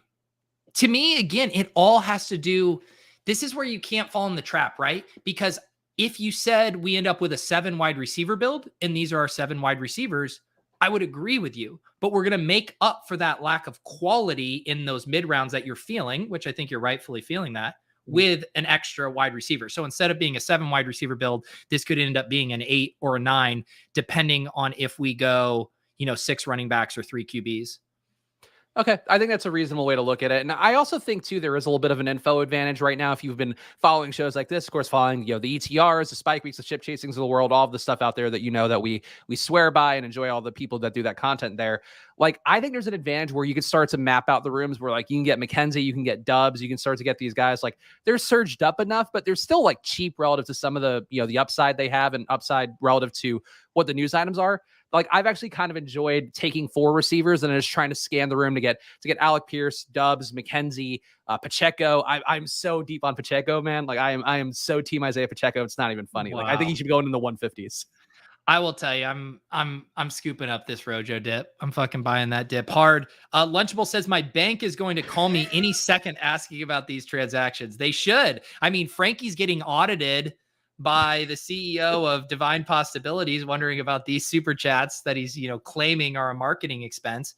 Speaker 1: me, again, it all has to do. This is where you can't fall in the trap, right? Because if you said we end up with a 7 wide receiver build and these are our 7 wide receivers, I would agree with you. But we're going to make up for that lack of quality in those mid rounds that you're feeling, which I think you're rightfully feeling that, with an extra wide receiver. So instead of being a 7 wide receiver build, this could end up being an 8 or a 9, depending on if we go, 6 running backs or 3 QBs.
Speaker 2: Okay, I think that's a reasonable way to look at it. And I also think, too, there is a little bit of an info advantage right now if you've been following shows like this, of course, following the ETRs, the Spike Weeks, the Ship Chasings of the world, all of the stuff out there that that we swear by and enjoy all the people that do that content there. Like, I think there's an advantage where you can start to map out the rooms where, like, you can get McKenzie, you can get Dubs, you can start to get these guys. Like, they're surged up enough, but they're still, like, cheap relative to some of the, the upside they have and upside relative to what the news items are. Like, I've actually kind of enjoyed taking 4 receivers and just trying to scan the room to get Alec Pierce, Dubs, McKenzie, Pacheco. I'm so deep on Pacheco, man. Like, I am so team Isaiah Pacheco. It's not even funny. Wow. Like, I think he should be going in the 150s.
Speaker 1: I will tell you, I'm scooping up this Rojo dip. I'm fucking buying that dip hard. Lunchable says my bank is going to call me any second asking about these transactions. They should. I mean, Frankie's getting audited by the CEO of Divine Possibilities, wondering about these super chats that he's, claiming are a marketing expense.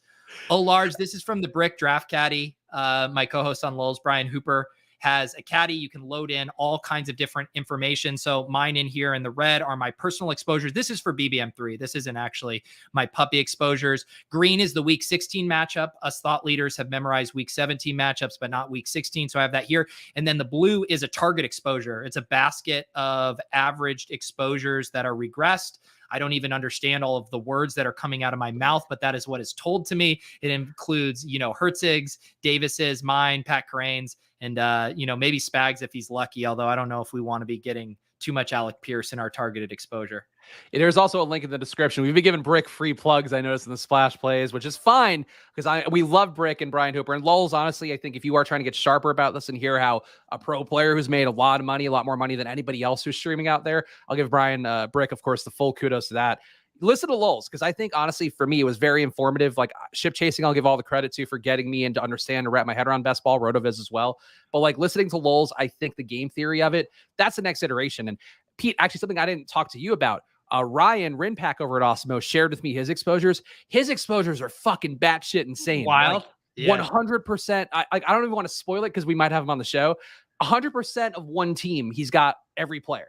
Speaker 1: Oh, Large, this is from the Brick Draft Caddy. My co-host on Lulz, Brian Hooper, has a caddy. You can load in all kinds of different information. So mine in here in the red are my personal exposures. This is for BBM3. This isn't actually my puppy exposures. Green is the week 16 matchup. Us thought leaders have memorized week 17 matchups, but not week 16. So I have that here. And then the blue is a target exposure. It's a basket of averaged exposures that are regressed. I don't even understand all of the words that are coming out of my mouth, but that is what is told to me. It includes, Hertzig's, Davis's, mine, Pat Crane's, and, maybe Spags if he's lucky, although I don't know if we want to be getting too much Alec Pierce in our targeted exposure.
Speaker 2: There's also a link in the description. We've been giving Brick free plugs, I noticed, in the splash plays, which is fine because we love Brick and Brian Hooper. And Lulz, honestly, I think if you are trying to get sharper about this and hear how a pro player who's made a lot of money, a lot more money than anybody else who's streaming out there, I'll give Brian Brick, of course, the full kudos to that. Listen to Lulz, because I think, honestly, for me, it was very informative. Like, Ship Chasing, I'll give all the credit to for getting me in to understand and wrap my head around best ball, Rotoviz as well. But, like, listening to Lulz, I think the game theory of it, that's the next iteration. And Pete, actually, something I didn't talk to you about, Ryan Rinpack over at Osmo shared with me his exposures. His exposures are fucking batshit insane.
Speaker 1: Wild.
Speaker 2: Like, 100%. I don't even want to spoil it because we might have him on the show. 100% of one team, he's got every player.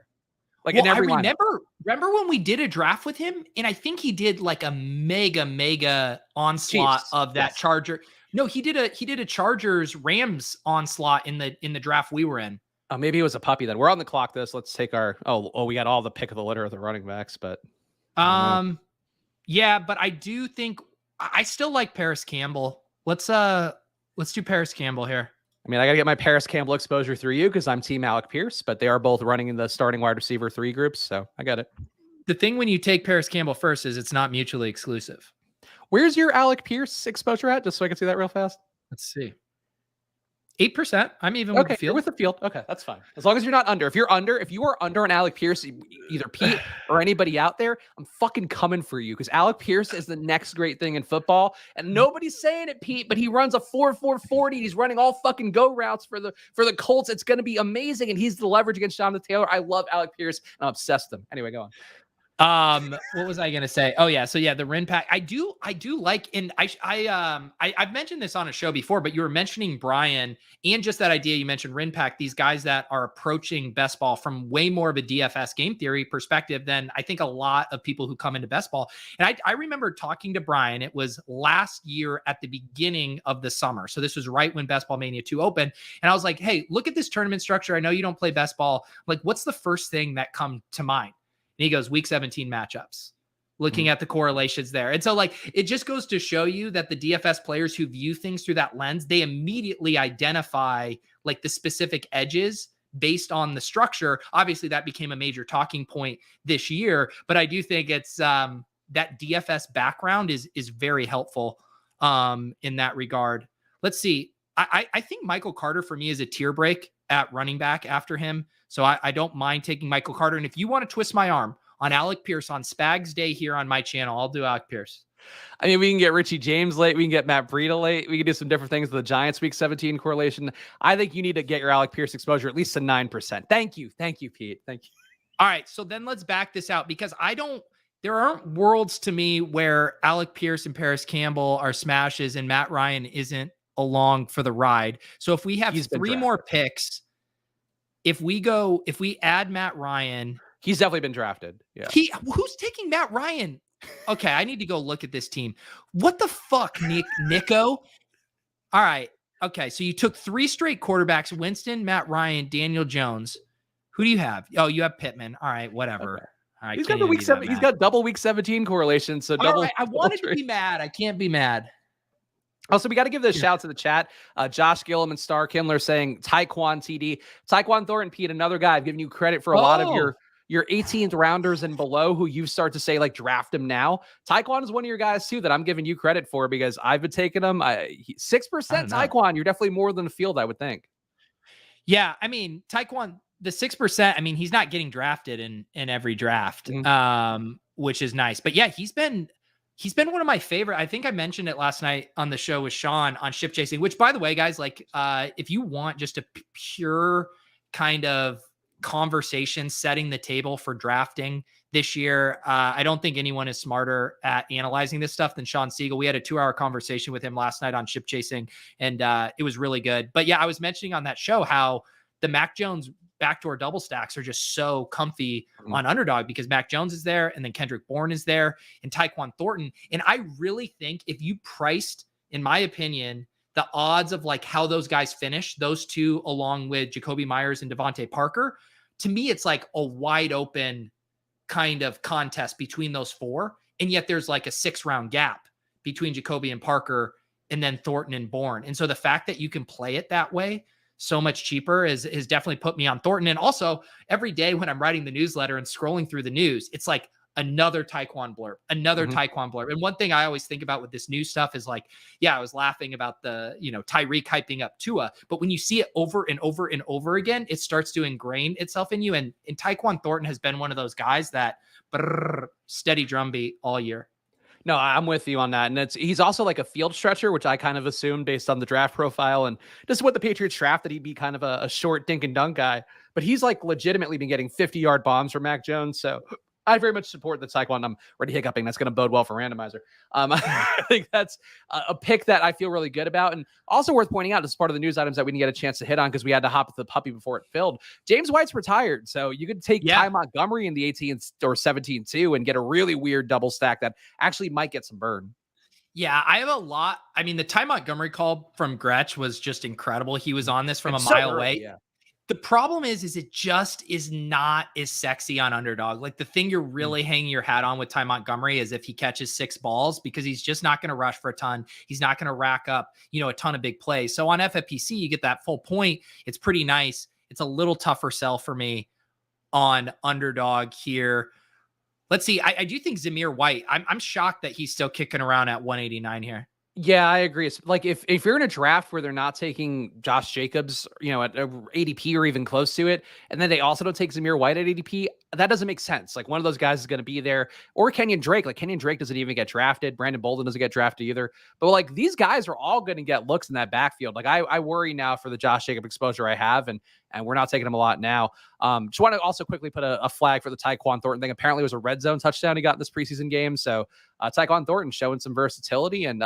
Speaker 2: Like,
Speaker 1: well, I remember when we did a draft with him, and I think he did like a mega onslaught
Speaker 2: Chiefs.
Speaker 1: of that Charger. No, he did a Chargers Rams onslaught in the draft we were in.
Speaker 2: Oh, maybe it was a puppy then. We're on the clock. Let's take our. We got all the pick of the litter of the running backs, but
Speaker 1: yeah, but I do think I still like Paris Campbell. Let's do Paris Campbell here.
Speaker 2: I mean, I got to get my Paris Campbell exposure through you because I'm team Alec Pierce, but they are both running in the starting wide receiver 3 groups, so I got it.
Speaker 1: The thing when you take Paris Campbell first is it's not mutually exclusive.
Speaker 2: Where's your Alec Pierce exposure at? Just so I can see that real fast.
Speaker 1: Let's see. 8%. I'm even with the field.
Speaker 2: You're with the field. Okay, that's fine. As long as you're not under. If you are under an Alec Pierce, either Pete or anybody out there, I'm fucking coming for you because Alec Pierce is the next great thing in football. And nobody's saying it, Pete, but he runs a 4.40. He's running all fucking go routes for the Colts. It's going to be amazing. And he's the leverage against Jonathan Taylor. I love Alec Pierce and I'm obsessed with him. Anyway, go on.
Speaker 1: What was I gonna say? Oh yeah, so yeah, the Rin pack. I do like, and I've mentioned this on a show before, but you were mentioning Brian and just that idea you mentioned Rin pack. These guys that are approaching best ball from way more of a DFS game theory perspective than I think a lot of people who come into best ball. And I remember talking to Brian. It was last year at the beginning of the summer, so this was right when Best Ball Mania 2 opened. And I was like, hey, look at this tournament structure. I know you don't play best ball. Like, what's the first thing that come to mind? And he goes, week 17 matchups, looking at the correlations there. And so, like, it just goes to show you that the DFS players who view things through that lens, they immediately identify like the specific edges based on the structure. Obviously, that became a major talking point this year, but I do think it's that DFS background is very helpful in that regard. Let's see. I think Michael Carter for me is a tier break at running back after him. So I don't mind taking Michael Carter. And if you want to twist my arm on Alec Pierce on Spags Day here on my channel, I'll do Alec Pierce.
Speaker 2: I mean, we can get Richie James late. We can get Matt Breida late. We can do some different things with the Giants week 17 correlation. I think you need to get your Alec Pierce exposure at least to 9%. Thank you. Thank you, Pete. Thank you.
Speaker 1: All right. So then let's back this out because there aren't worlds to me where Alec Pierce and Paris Campbell are smashes and Matt Ryan isn't along for the ride. So if we have three more picks, if we add Matt Ryan,
Speaker 2: he's definitely been drafted. Yeah.
Speaker 1: Who's taking Matt Ryan? Okay, I need to go look at this team. What the fuck, Nico? All right. Okay, so you took 3 straight quarterbacks: Winston, Matt Ryan, Daniel Jones. Who do you have? Oh, you have Pittman. All right, whatever. Okay. Right,
Speaker 2: he's got the week 7. He's got double week 17 correlation. So double.
Speaker 1: Right, I wanted to be mad. I can't be mad.
Speaker 2: Also, we got to give this shout to the chat. Josh Gillum and Star Kindler saying Tyquan TD. Tyquan Thornton, Pete, another guy. I've given you credit for a lot of your 18th rounders and below who you start to say, like, draft him now. Tyquan is one of your guys, too, that I'm giving you credit for because I've been taking him. 6% Tyquan. You're definitely more than the field, I would think.
Speaker 1: Yeah, I mean, Tyquan, the 6%, I mean, he's not getting drafted in every draft, which is nice. But, yeah, he's been one of my favorite. I think I mentioned it last night on the show with Sean on ship chasing, which, by the way, guys, like, if you want just a pure kind of conversation setting the table for drafting this year, I don't think anyone is smarter at analyzing this stuff than Sean Siegel. We had a 2-hour conversation with him last night on ship chasing, and it was really good. But yeah, I was mentioning on that show how the Mac Jones backdoor double stacks are just so comfy on Underdog because Mac Jones is there and then Kendrick Bourne is there and Tyquan Thornton. And I really think if you priced, in my opinion, the odds of like how those guys finish, those two along with Jacoby Myers and Devontae Parker, to me, it's like a wide open kind of contest between those 4. And yet there's like a 6-round gap between Jacoby and Parker and then Thornton and Bourne. And so the fact that you can play it that way so much cheaper has definitely put me on Thornton. And also every day when I'm writing the newsletter and scrolling through the news, it's like another Tyquan blurb, Tyquan blurb. And one thing I always think about with this new stuff is like, yeah, I was laughing about the, Tyreek hyping up Tua, but when you see it over and over and over again, it starts to ingrain itself in you. And Tyquan Thornton has been one of those guys that steady drumbeat all year.
Speaker 2: No, I'm with you on that. And he's also like a field stretcher, which I kind of assumed based on the draft profile and just what the Patriots draft that he'd be kind of a short dink and dunk guy. But he's like legitimately been getting 50-yard bombs from Mac Jones. So I very much support the Tyquan. I'm already hiccuping. That's going to bode well for Randomizer. I think that's a pick that I feel really good about. And also worth pointing out as part of the news items that we didn't get a chance to hit on because we had to hop with the puppy before it filled. James White's retired. So you could take Ty Montgomery in the 18 or 17 too and get a really weird double stack that actually might get some burn.
Speaker 1: Yeah, I have a lot. I mean, the Ty Montgomery call from Gretsch was just incredible. He was on this from a mile away.
Speaker 2: Yeah.
Speaker 1: The problem is it just is not as sexy on Underdog. Like the thing you're really hanging your hat on with Ty Montgomery is if he catches 6 balls because he's just not going to rush for a ton. He's not going to rack up, a ton of big plays. So on FFPC, you get that full point. It's pretty nice. It's a little tougher sell for me on Underdog here. Let's see. I do think Zamir White, I'm shocked that he's still kicking around at 189 here.
Speaker 2: Yeah, I agree. It's like if you're in a draft where they're not taking Josh Jacobs, at ADP or even close to it, and then they also don't take Zamir White at ADP, that doesn't make sense. Like one of those guys is going to be there, or Kenyon Drake. Like Kenyon Drake doesn't even get drafted. Brandon Bolden doesn't get drafted either. But like these guys are all going to get looks in that backfield. Like I worry now for the Josh Jacobs exposure I have, and we're not taking him a lot now. Just want to also quickly put a flag for the Tyquan Thornton thing. Apparently it was a red zone touchdown he got in this preseason game. So Tyquan Thornton showing some versatility. And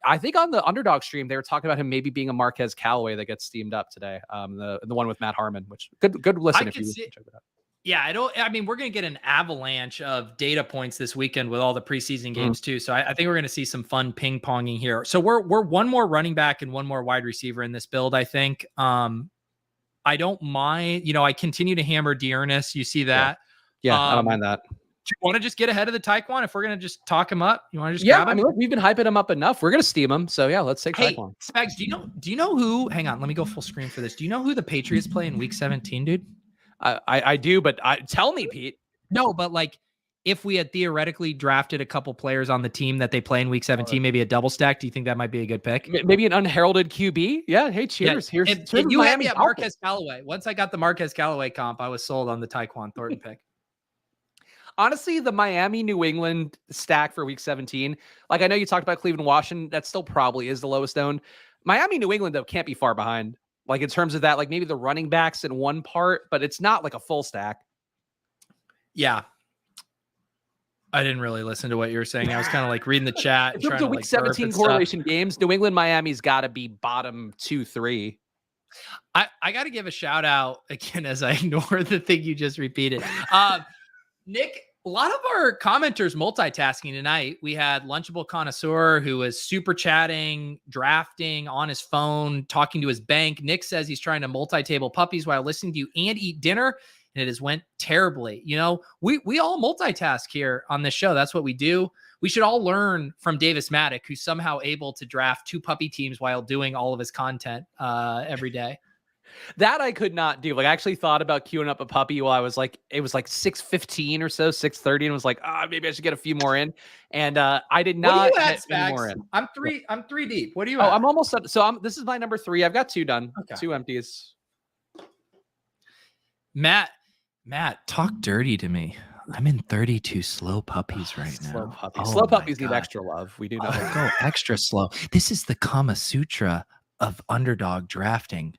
Speaker 2: I think on the underdog stream, they were talking about him maybe being a Marquez Callaway that gets steamed up today. The one with Matt Harmon, which good listen if you check it out.
Speaker 1: Yeah, I mean, we're going to get an avalanche of data points this weekend with all the preseason games too. So I think we're going to see some fun ping ponging here. So we're one more running back and one more wide receiver in this build, I think. I don't mind, I continue to hammer Dearness. You see that?
Speaker 2: Yeah, I don't mind that.
Speaker 1: Do you want to just get ahead of the Tyquan if we're going to just talk him up? You want to just grab him?
Speaker 2: I mean, look, we've been hyping him up enough. We're going to steam him. So yeah, let's take Tyquan.
Speaker 1: Spags, do you know who, hang on, let me go full screen for this. Do you know who the Patriots play in week 17, dude?
Speaker 2: I do, but tell me, Pete.
Speaker 1: No, but like if we had theoretically drafted a couple players on the team that they play in week 17, maybe a double stack, do you think that might be a good pick?
Speaker 2: Maybe an unheralded QB? Yeah. Hey, cheers.
Speaker 1: Yeah. Here's you had me at Marquez Callaway. Once I got the Marquez Callaway comp, I was sold on the Tyquan Thornton pick.
Speaker 2: Honestly, the Miami New England stack for week 17, like I know you talked about Cleveland, Washington, that still probably is the lowest owned. Miami New England, though, can't be far behind. Like in terms of that, like maybe the running backs in one part, but it's not like a full stack.
Speaker 1: Yeah. I didn't really listen to what you were saying. I was kind of like reading the chat.
Speaker 2: In terms of week 17 correlation games, New England, Miami's got to be bottom 2-3.
Speaker 1: I got to give a shout out again as I ignore the thing you just repeated. Nick, a lot of our commenters multitasking tonight. We had Lunchable Connoisseur who was super chatting, drafting on his phone, talking to his bank. Nick says he's trying to multi-table puppies while listening to you and eat dinner, and it has went terribly. We all multitask here on this show. That's what we do. We should all learn from Davis Maddock, who's somehow able to draft 2 puppy teams while doing all of his content every day.
Speaker 2: That I could not do. Like I actually thought about queuing up a puppy while it was like 6:15 or so, 6:30, and was like, maybe I should get a few more in. And I did not get any more in.
Speaker 1: I'm three deep. What are you at?
Speaker 2: I'm almost up. So this is my number 3. I've got 2 done. Okay. 2 empties.
Speaker 1: Matt, talk dirty to me. I'm in 32 slow puppies right now.
Speaker 2: Slow puppies. Slow puppies need extra love. We do know.
Speaker 1: Go extra slow. This is the Kama Sutra of underdog drafting.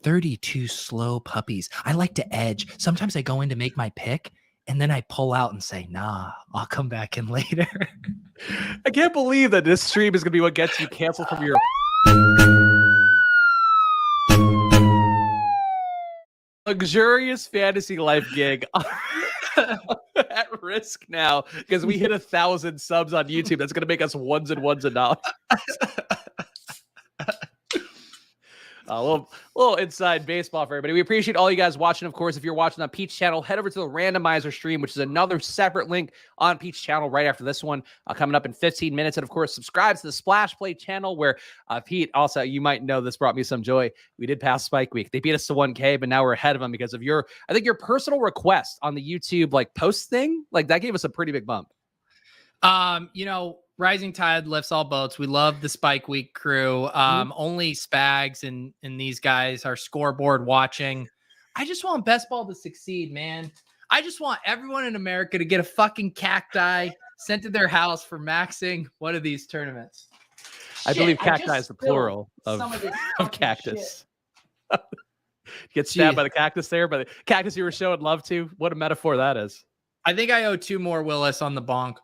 Speaker 1: 32 slow puppies. I like to edge. Sometimes I go in to make my pick and then I pull out and say, nah, I'll come back in later.
Speaker 2: I can't believe that this stream is going to be what gets you canceled from your luxurious fantasy life gig at risk now because we hit 1,000 subs on YouTube. That's going to make us ones and dollars. A little inside baseball for everybody. We appreciate all you guys watching. Of course, if you're watching on Pete's channel, head over to the Randomizer stream, which is another separate link on Pete's channel right after this one, coming up in 15 minutes. And of course, subscribe to the Splash Play channel where Pete, also, you might know this brought me some joy. We did pass Spike Week. They beat us to 1K, but now we're ahead of them because of your personal request on the YouTube post thing. Like that gave us a pretty big bump.
Speaker 1: Rising tide lifts all boats. We love the Spike Week crew. Only Spags and these guys are scoreboard watching. I just want best ball to succeed, man. I just want everyone in America to get a fucking cacti sent to their house for maxing one of these tournaments.
Speaker 2: I believe cacti is the plural of cactus. Get stabbed by the cactus there, by the cactus you were showing love to. What a metaphor that is.
Speaker 1: I think I owe 2 more Willis on the bonk.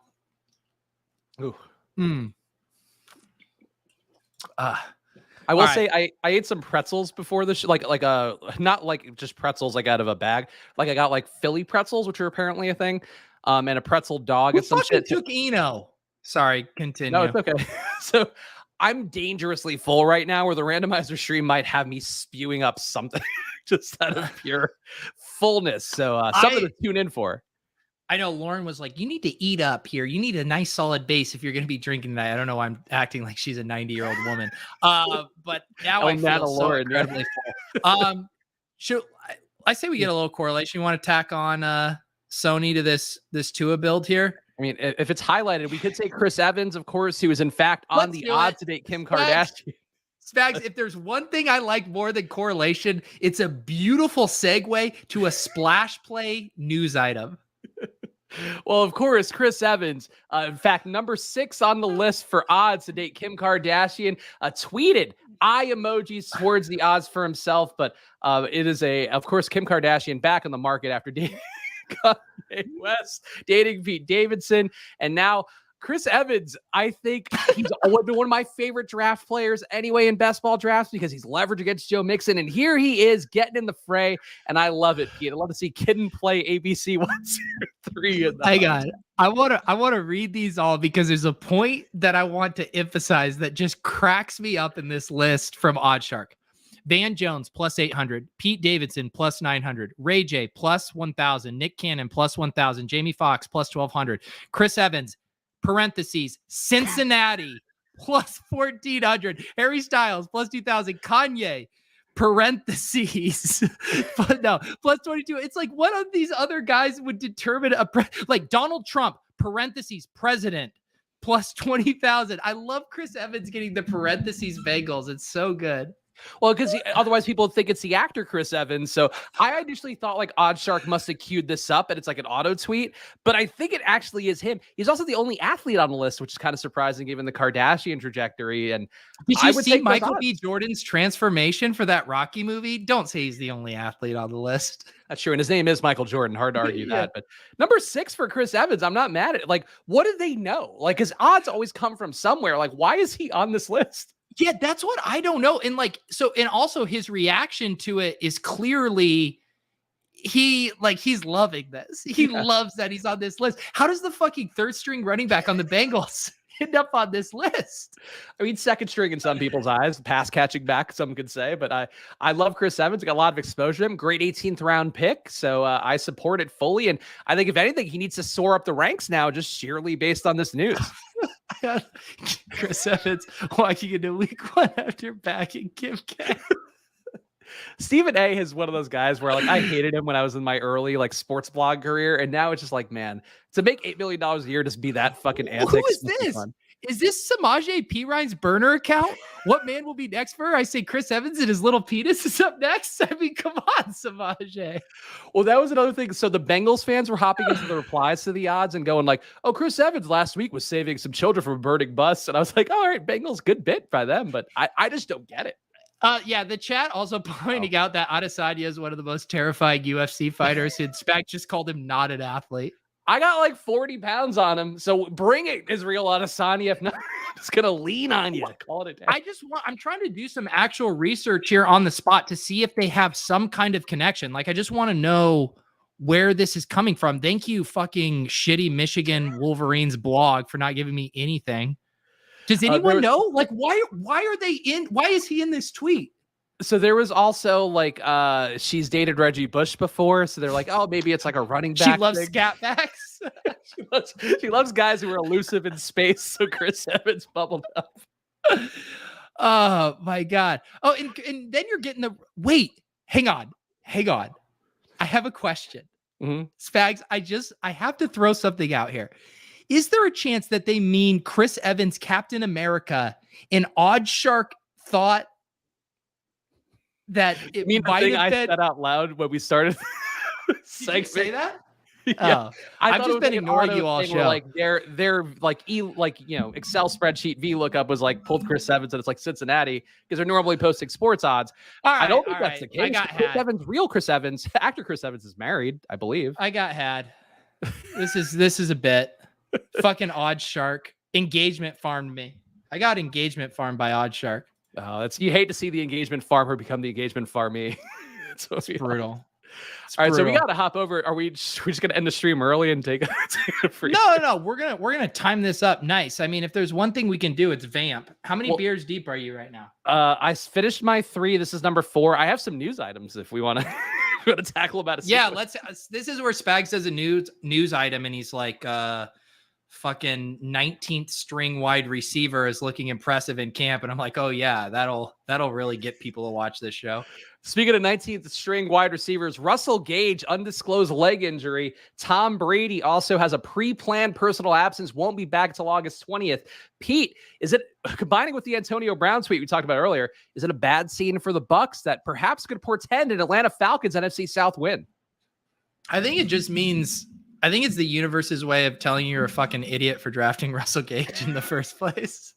Speaker 2: Ooh. I will say I ate some pretzels before the show, not like just pretzels out of a bag. Like I got Philly pretzels, which are apparently a thing, and a pretzel dog and some shit.
Speaker 1: Took Eno. Sorry, continue.
Speaker 2: No, it's okay. So I'm dangerously full right now, where the randomizer stream might have me spewing up something just out of pure fullness. So something to tune in for.
Speaker 1: I know Lauren was like, you need to eat up here. You need a nice solid base if you're going to be drinking that. I don't know why I'm acting like she's a 90-year-old woman. But now I feel so incredibly full. I say we get a little correlation. You want to tack on Sony to this Tua build here?
Speaker 2: I mean, if it's highlighted, we could say Chris Evans, of course, who is in fact on the odds to date Kim Kardashian.
Speaker 1: Spags, if there's one thing I like more than correlation, it's a beautiful segue to a splash play news item.
Speaker 2: Well, of course, Chris Evans, in fact, number 6 on the list for odds to date Kim Kardashian, tweeted eye emojis towards the odds for himself. But it is of course, Kim Kardashian back on the market after dating Kanye West, dating Pete Davidson, and now Chris Evans. I think he's always been one of my favorite draft players anyway in best ball drafts because he's leveraged against Joe Mixon, and here he is getting in the fray, and I love it, Pete. I love to see Kidden play ABC 1, 2, 3.
Speaker 1: I want to read these all because there's a point that I want to emphasize that just cracks me up in this list from Oddshark. Van Jones plus 800, Pete Davidson plus 900, Ray J plus 1,000, Nick Cannon plus 1,000, Jamie Foxx plus 1,200, Chris Evans parentheses Cincinnati plus 1,400, Harry Styles plus 2,000, Kanye parentheses plus 22. It's like what of these other guys would determine like Donald Trump parentheses president plus 20,000. I love Chris Evans getting the parentheses Bengals. It's so good.
Speaker 2: Well, because otherwise people think it's the actor Chris Evans. So I initially thought like Oddshark must have queued this up and it's like an auto tweet, but I think it actually is him. He's also the only athlete on the list, which is kind of surprising given the Kardashian trajectory. And
Speaker 1: did you see Michael B. Jordan's transformation for that Rocky movie? Don't say he's the only athlete on the list.
Speaker 2: That's true. And his name is Michael Jordan. Hard to argue that. But number 6 for Chris Evans, I'm not mad at it. Like, what do they know? Like, his odds always come from somewhere. Like, why is he on this list?
Speaker 1: Yeah, that's what I don't know. And like, so, and also his reaction to it is clearly he's loving this. He loves that he's on this list. How does the fucking third string running back on the Bengals end up on this list?
Speaker 2: I mean, second string in some people's eyes, pass catching back, some could say, but I love Chris Evans. Got a lot of exposure to him. Great 18th round pick. So I support it fully. And I think if anything, he needs to soar up the ranks now, just sheerly based on this news.
Speaker 1: Chris Evans walking into week 1 after backing Kim K.
Speaker 2: Stephen A is one of those guys where like I hated him when I was in my early like sports blog career, and now it's just like, man, to make $8 million a year, just be that fucking antics.
Speaker 1: Who is this? Is this Samaje Perine's burner account? What man will be next for her? I say Chris Evans and his little penis is up next. I mean, come on, Samaje.
Speaker 2: Well, that was another thing. So the Bengals fans were hopping into the replies to the odds and going like, oh, Chris Evans last week was saving some children from a burning bus. And I was like, all right, Bengals, good bit by them. But I just don't get it.
Speaker 1: Yeah, the chat also pointing out that Adesanya is one of the most terrifying UFC fighters. And Spags just called him not an athlete.
Speaker 2: I got like 40 pounds on him. So bring it, Israel Adesanya. If not, I'm just going to lean on you. Call it a day.
Speaker 1: I'm trying to do some actual research here on the spot to see if they have some kind of connection. Like, I just want to know where this is coming from. Thank you, fucking shitty Michigan Wolverines blog, for not giving me anything. Does anyone know? Like, why is he in this tweet?
Speaker 2: So there was also like she's dated Reggie Bush before, so they're like, oh, maybe it's like a running back.
Speaker 1: She loves scat backs.
Speaker 2: she loves guys who are elusive in space. So Chris Evans bubbled up.
Speaker 1: Oh my god. Oh, and then you're getting the wait. Hang on. I have a question.
Speaker 2: Mm-hmm.
Speaker 1: Spags, I have to throw something out here. Is there a chance that they mean Chris Evans, Captain America, and Oddshark thought that it might have been...
Speaker 2: I said out loud when we started?
Speaker 1: Did you say that?
Speaker 2: Yeah.
Speaker 1: I've just been ignoring you all show.
Speaker 2: Like they're like Excel spreadsheet VLOOKUP was like pulled Chris Evans and it's like Cincinnati because they're normally posting sports odds. I don't think that's the case. Real Chris Evans, actor Chris Evans is married, I believe.
Speaker 1: I got had. This is a bit. Fucking Oddshark engagement farmed me. I got engagement farmed by Oddshark.
Speaker 2: Oh, you hate to see the engagement farmer become the engagement farmee.
Speaker 1: It's brutal.
Speaker 2: All right, so we got to hop over. We're just going to end the stream early and take a free?
Speaker 1: No. We're gonna time this up nice. I mean, if there's one thing we can do, it's vamp. How many beers deep are you right now?
Speaker 2: I finished my 3. This is number 4. I have some news items if we want to tackle about it.
Speaker 1: Yeah, this is where Spags does a news item, and he's like, fucking 19th string wide receiver is looking impressive in camp. And I'm like, oh yeah, that'll really get people to watch this show.
Speaker 2: Speaking of 19th string wide receivers, Russell Gage, undisclosed leg injury. Tom Brady also has a pre-planned personal absence, won't be back till August 20th. Pete, is it, combining with the Antonio Brown tweet we talked about earlier, is it a bad scene for the Bucs that perhaps could portend an Atlanta Falcons NFC South win?
Speaker 1: I think it just means, I think it's the universe's way of telling you you're a fucking idiot for drafting Russell Gage in the first place.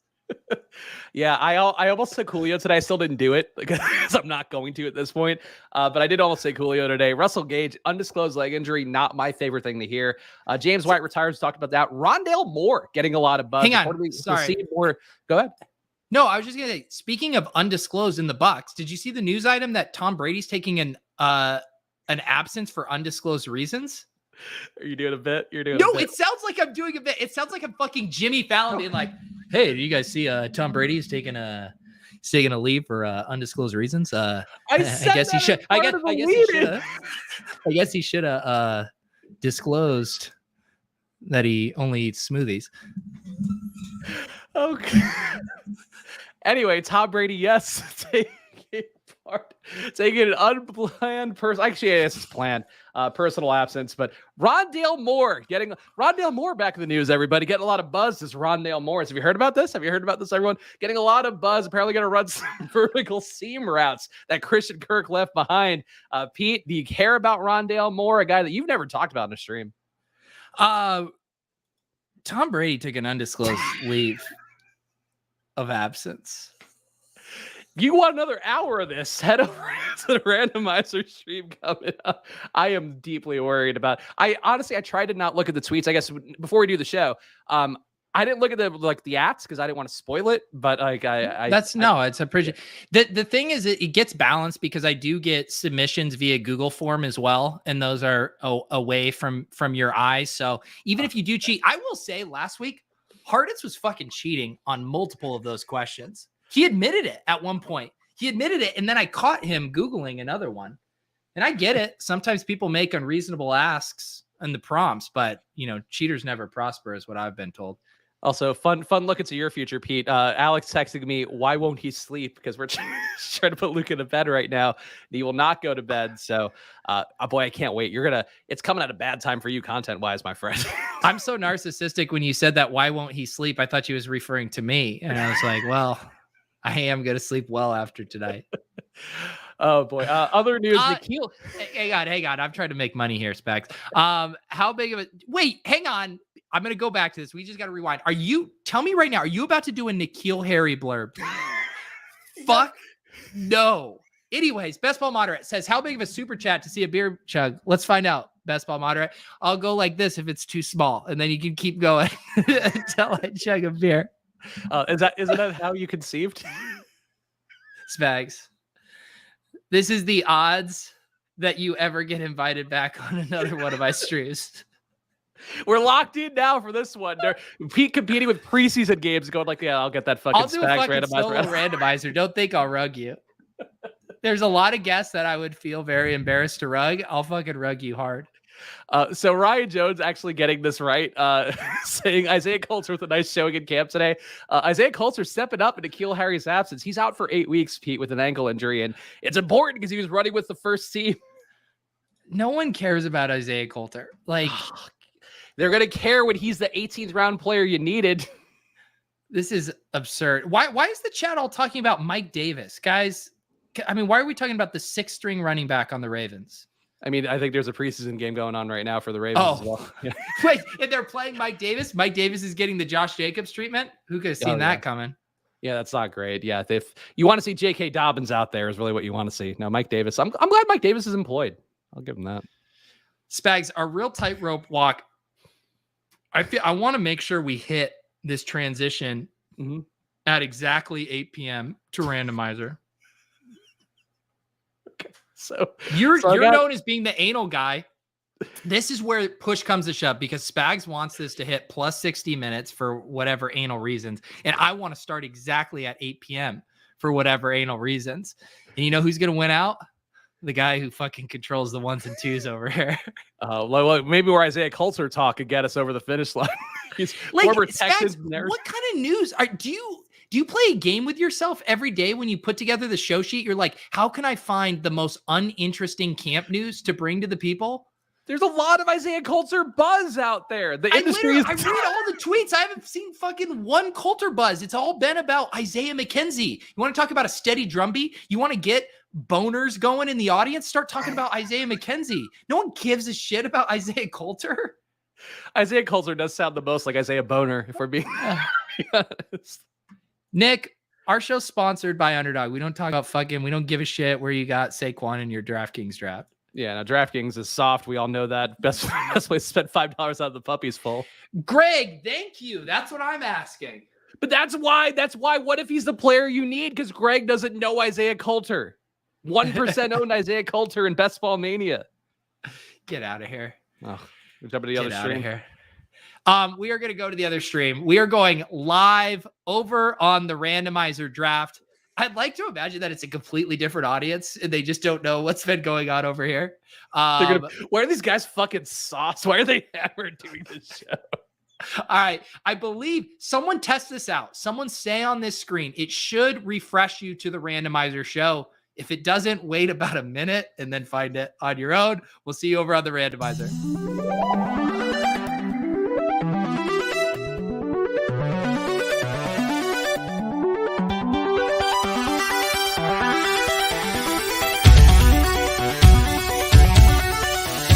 Speaker 2: Yeah, I almost said Julio today. I still didn't do it because I'm not going to at this point. But I did almost say Julio today. Russell Gage, undisclosed leg injury, not my favorite thing to hear. James White retires. Talked about that. Rondale Moore getting a lot of buzz.
Speaker 1: Hang on, sorry.
Speaker 2: More. Go ahead.
Speaker 1: No, I was just gonna say. Speaking of undisclosed in the Bucs, did you see the news item that Tom Brady's taking an absence for undisclosed reasons?
Speaker 2: Are you doing a bit? You're doing
Speaker 1: no.
Speaker 2: A bit.
Speaker 1: It sounds like I'm doing a bit. It sounds like I'm fucking Jimmy Fallon being like, "Hey, do you guys see Tom Brady's taking a leave for undisclosed reasons?" I guess he should. I guess he should have disclosed that he only eats smoothies.
Speaker 2: Okay. Anyway, Tom Brady, yes, taking an unplanned personal absence, but Rondale Moore back in the news, everybody. Getting a lot of buzz is Rondale Moore. Have you heard about this? Everyone? Getting a lot of buzz. Apparently going to run some vertical seam routes that Christian Kirk left behind. Pete, do you care about Rondale Moore, a guy that you've never talked about in a stream?
Speaker 1: Tom Brady took an undisclosed leave of absence.
Speaker 2: You want another hour of this? Head over to the Randomizer stream coming up. I am deeply worried about. I tried to not look at the tweets. I guess before we do the show, I didn't look at the ats because I didn't want to spoil it. But like
Speaker 1: it's appreciated. The thing is, it gets balanced because I do get submissions via Google form as well, and those are away from your eyes. So even if you do cheat, I will say last week Harditz was fucking cheating on multiple of those questions. He admitted it at one point. And then I caught him Googling another one. And I get it. Sometimes people make unreasonable asks in the prompts, but, cheaters never prosper is what I've been told.
Speaker 2: Also, fun look into your future, Pete. Alex texting me, why won't he sleep? Because we're trying to put Luke in bed right now. He will not go to bed. So, boy, I can't wait. It's coming at a bad time for you content-wise, my friend.
Speaker 1: I'm so narcissistic when you said that, why won't he sleep? I thought you was referring to me. And I was like, well... I am going to sleep well after tonight.
Speaker 2: Oh, boy. Other news.
Speaker 1: Nikhil. Hang on. I'm trying to make money here, Spags. How big of a... Wait, hang on. I'm going to go back to this. We just got to rewind. Tell me right now, are you about to do a Nikhil Harry blurb? Fuck no. Anyways, Best Ball Moderate says, how big of a super chat to see a beer chug? Let's find out. Best Ball Moderate. I'll go like this if it's too small, and then you can keep going until I chug a beer.
Speaker 2: Isn't that how you conceived?
Speaker 1: Spags, this is the odds that you ever get invited back on another one of my streams.
Speaker 2: We're locked in now for this one. Pete competing with preseason games, going like, yeah, I'll get that fucking Spags
Speaker 1: randomizer. Don't think I'll rug you. There's a lot of guests that I would feel very embarrassed to rug. I'll fucking rug you hard.
Speaker 2: So Ryan Jones actually getting this right, saying Isaiah Coulter with a nice showing in camp today. Isaiah Coulter stepping up in Nikhil Harry's absence. He's out for 8 weeks, Pete, with an ankle injury, and it's important because he was running with the first team.
Speaker 1: No one cares about Isaiah Coulter. Like,
Speaker 2: they're going to care when he's the 18th round player you needed.
Speaker 1: This is absurd. Why is the chat all talking about Mike Davis? Guys, I mean, why are we talking about the 6th string running back on the Ravens?
Speaker 2: I mean, I think there's a preseason game going on right now for the Ravens as well. Yeah.
Speaker 1: Wait, and they're playing Mike Davis? Mike Davis is getting the Josh Jacobs treatment? Who could have seen that coming?
Speaker 2: Yeah, that's not great. Yeah, if you want to see J.K. Dobbins out there is really what you want to see. No, Mike Davis. I'm glad Mike Davis is employed. I'll give him that.
Speaker 1: Spags, our real tightrope walk. I want to make sure we hit this transition at exactly 8 p.m. to Randomizer.
Speaker 2: So
Speaker 1: you're known as being the anal guy. This is where push comes to shove because Spags wants this to hit plus 60 minutes for whatever anal reasons. And I want to start exactly at 8 p.m. for whatever anal reasons. And you know who's going to win out? The guy who fucking controls the 1s and 2s over here.
Speaker 2: Well, maybe where Isaiah Coulter talk could get us over the finish line. He's
Speaker 1: like,
Speaker 2: former
Speaker 1: Spags,
Speaker 2: Texans.
Speaker 1: what kind of news do you play a game with yourself every day when you put together the show sheet? You're like, how can I find the most uninteresting camp news to bring to the people?
Speaker 2: There's a lot of Isaiah Coulter buzz out there. The industry
Speaker 1: I read all the tweets. I haven't seen fucking one Coulter buzz. It's all been about Isaiah McKenzie. You want to talk about a steady drumbeat? You want to get boners going in the audience? Start talking about Isaiah McKenzie. No one gives a shit about Isaiah Coulter.
Speaker 2: Isaiah Coulter does sound the most like Isaiah Boner, if we're being honest.
Speaker 1: Nick, our show's sponsored by Underdog. We don't talk about we don't give a shit where you got Saquon in your DraftKings draft.
Speaker 2: Yeah, now DraftKings is soft. We all know that. Best way to spend $5 out of the puppy's full.
Speaker 1: Greg, thank you. That's what I'm asking.
Speaker 2: But that's why. What if he's the player you need? Because Greg doesn't know Isaiah Coulter. 1% owned Isaiah Coulter in Best Ball Mania.
Speaker 1: Get out of here.
Speaker 2: Oh, we're jumping to the other stream
Speaker 1: here. We are going to go to the other stream. We are going live over on the Randomizer draft. I'd like to imagine that it's a completely different audience and they just don't know what's been going on over here.
Speaker 2: Why are these guys fucking sauce? Why are they hammered doing this show?
Speaker 1: All right. I believe someone test this out. Someone say on this screen, it should refresh you to the Randomizer show. If it doesn't, wait about a minute and then find it on your own. We'll see you over on the Randomizer.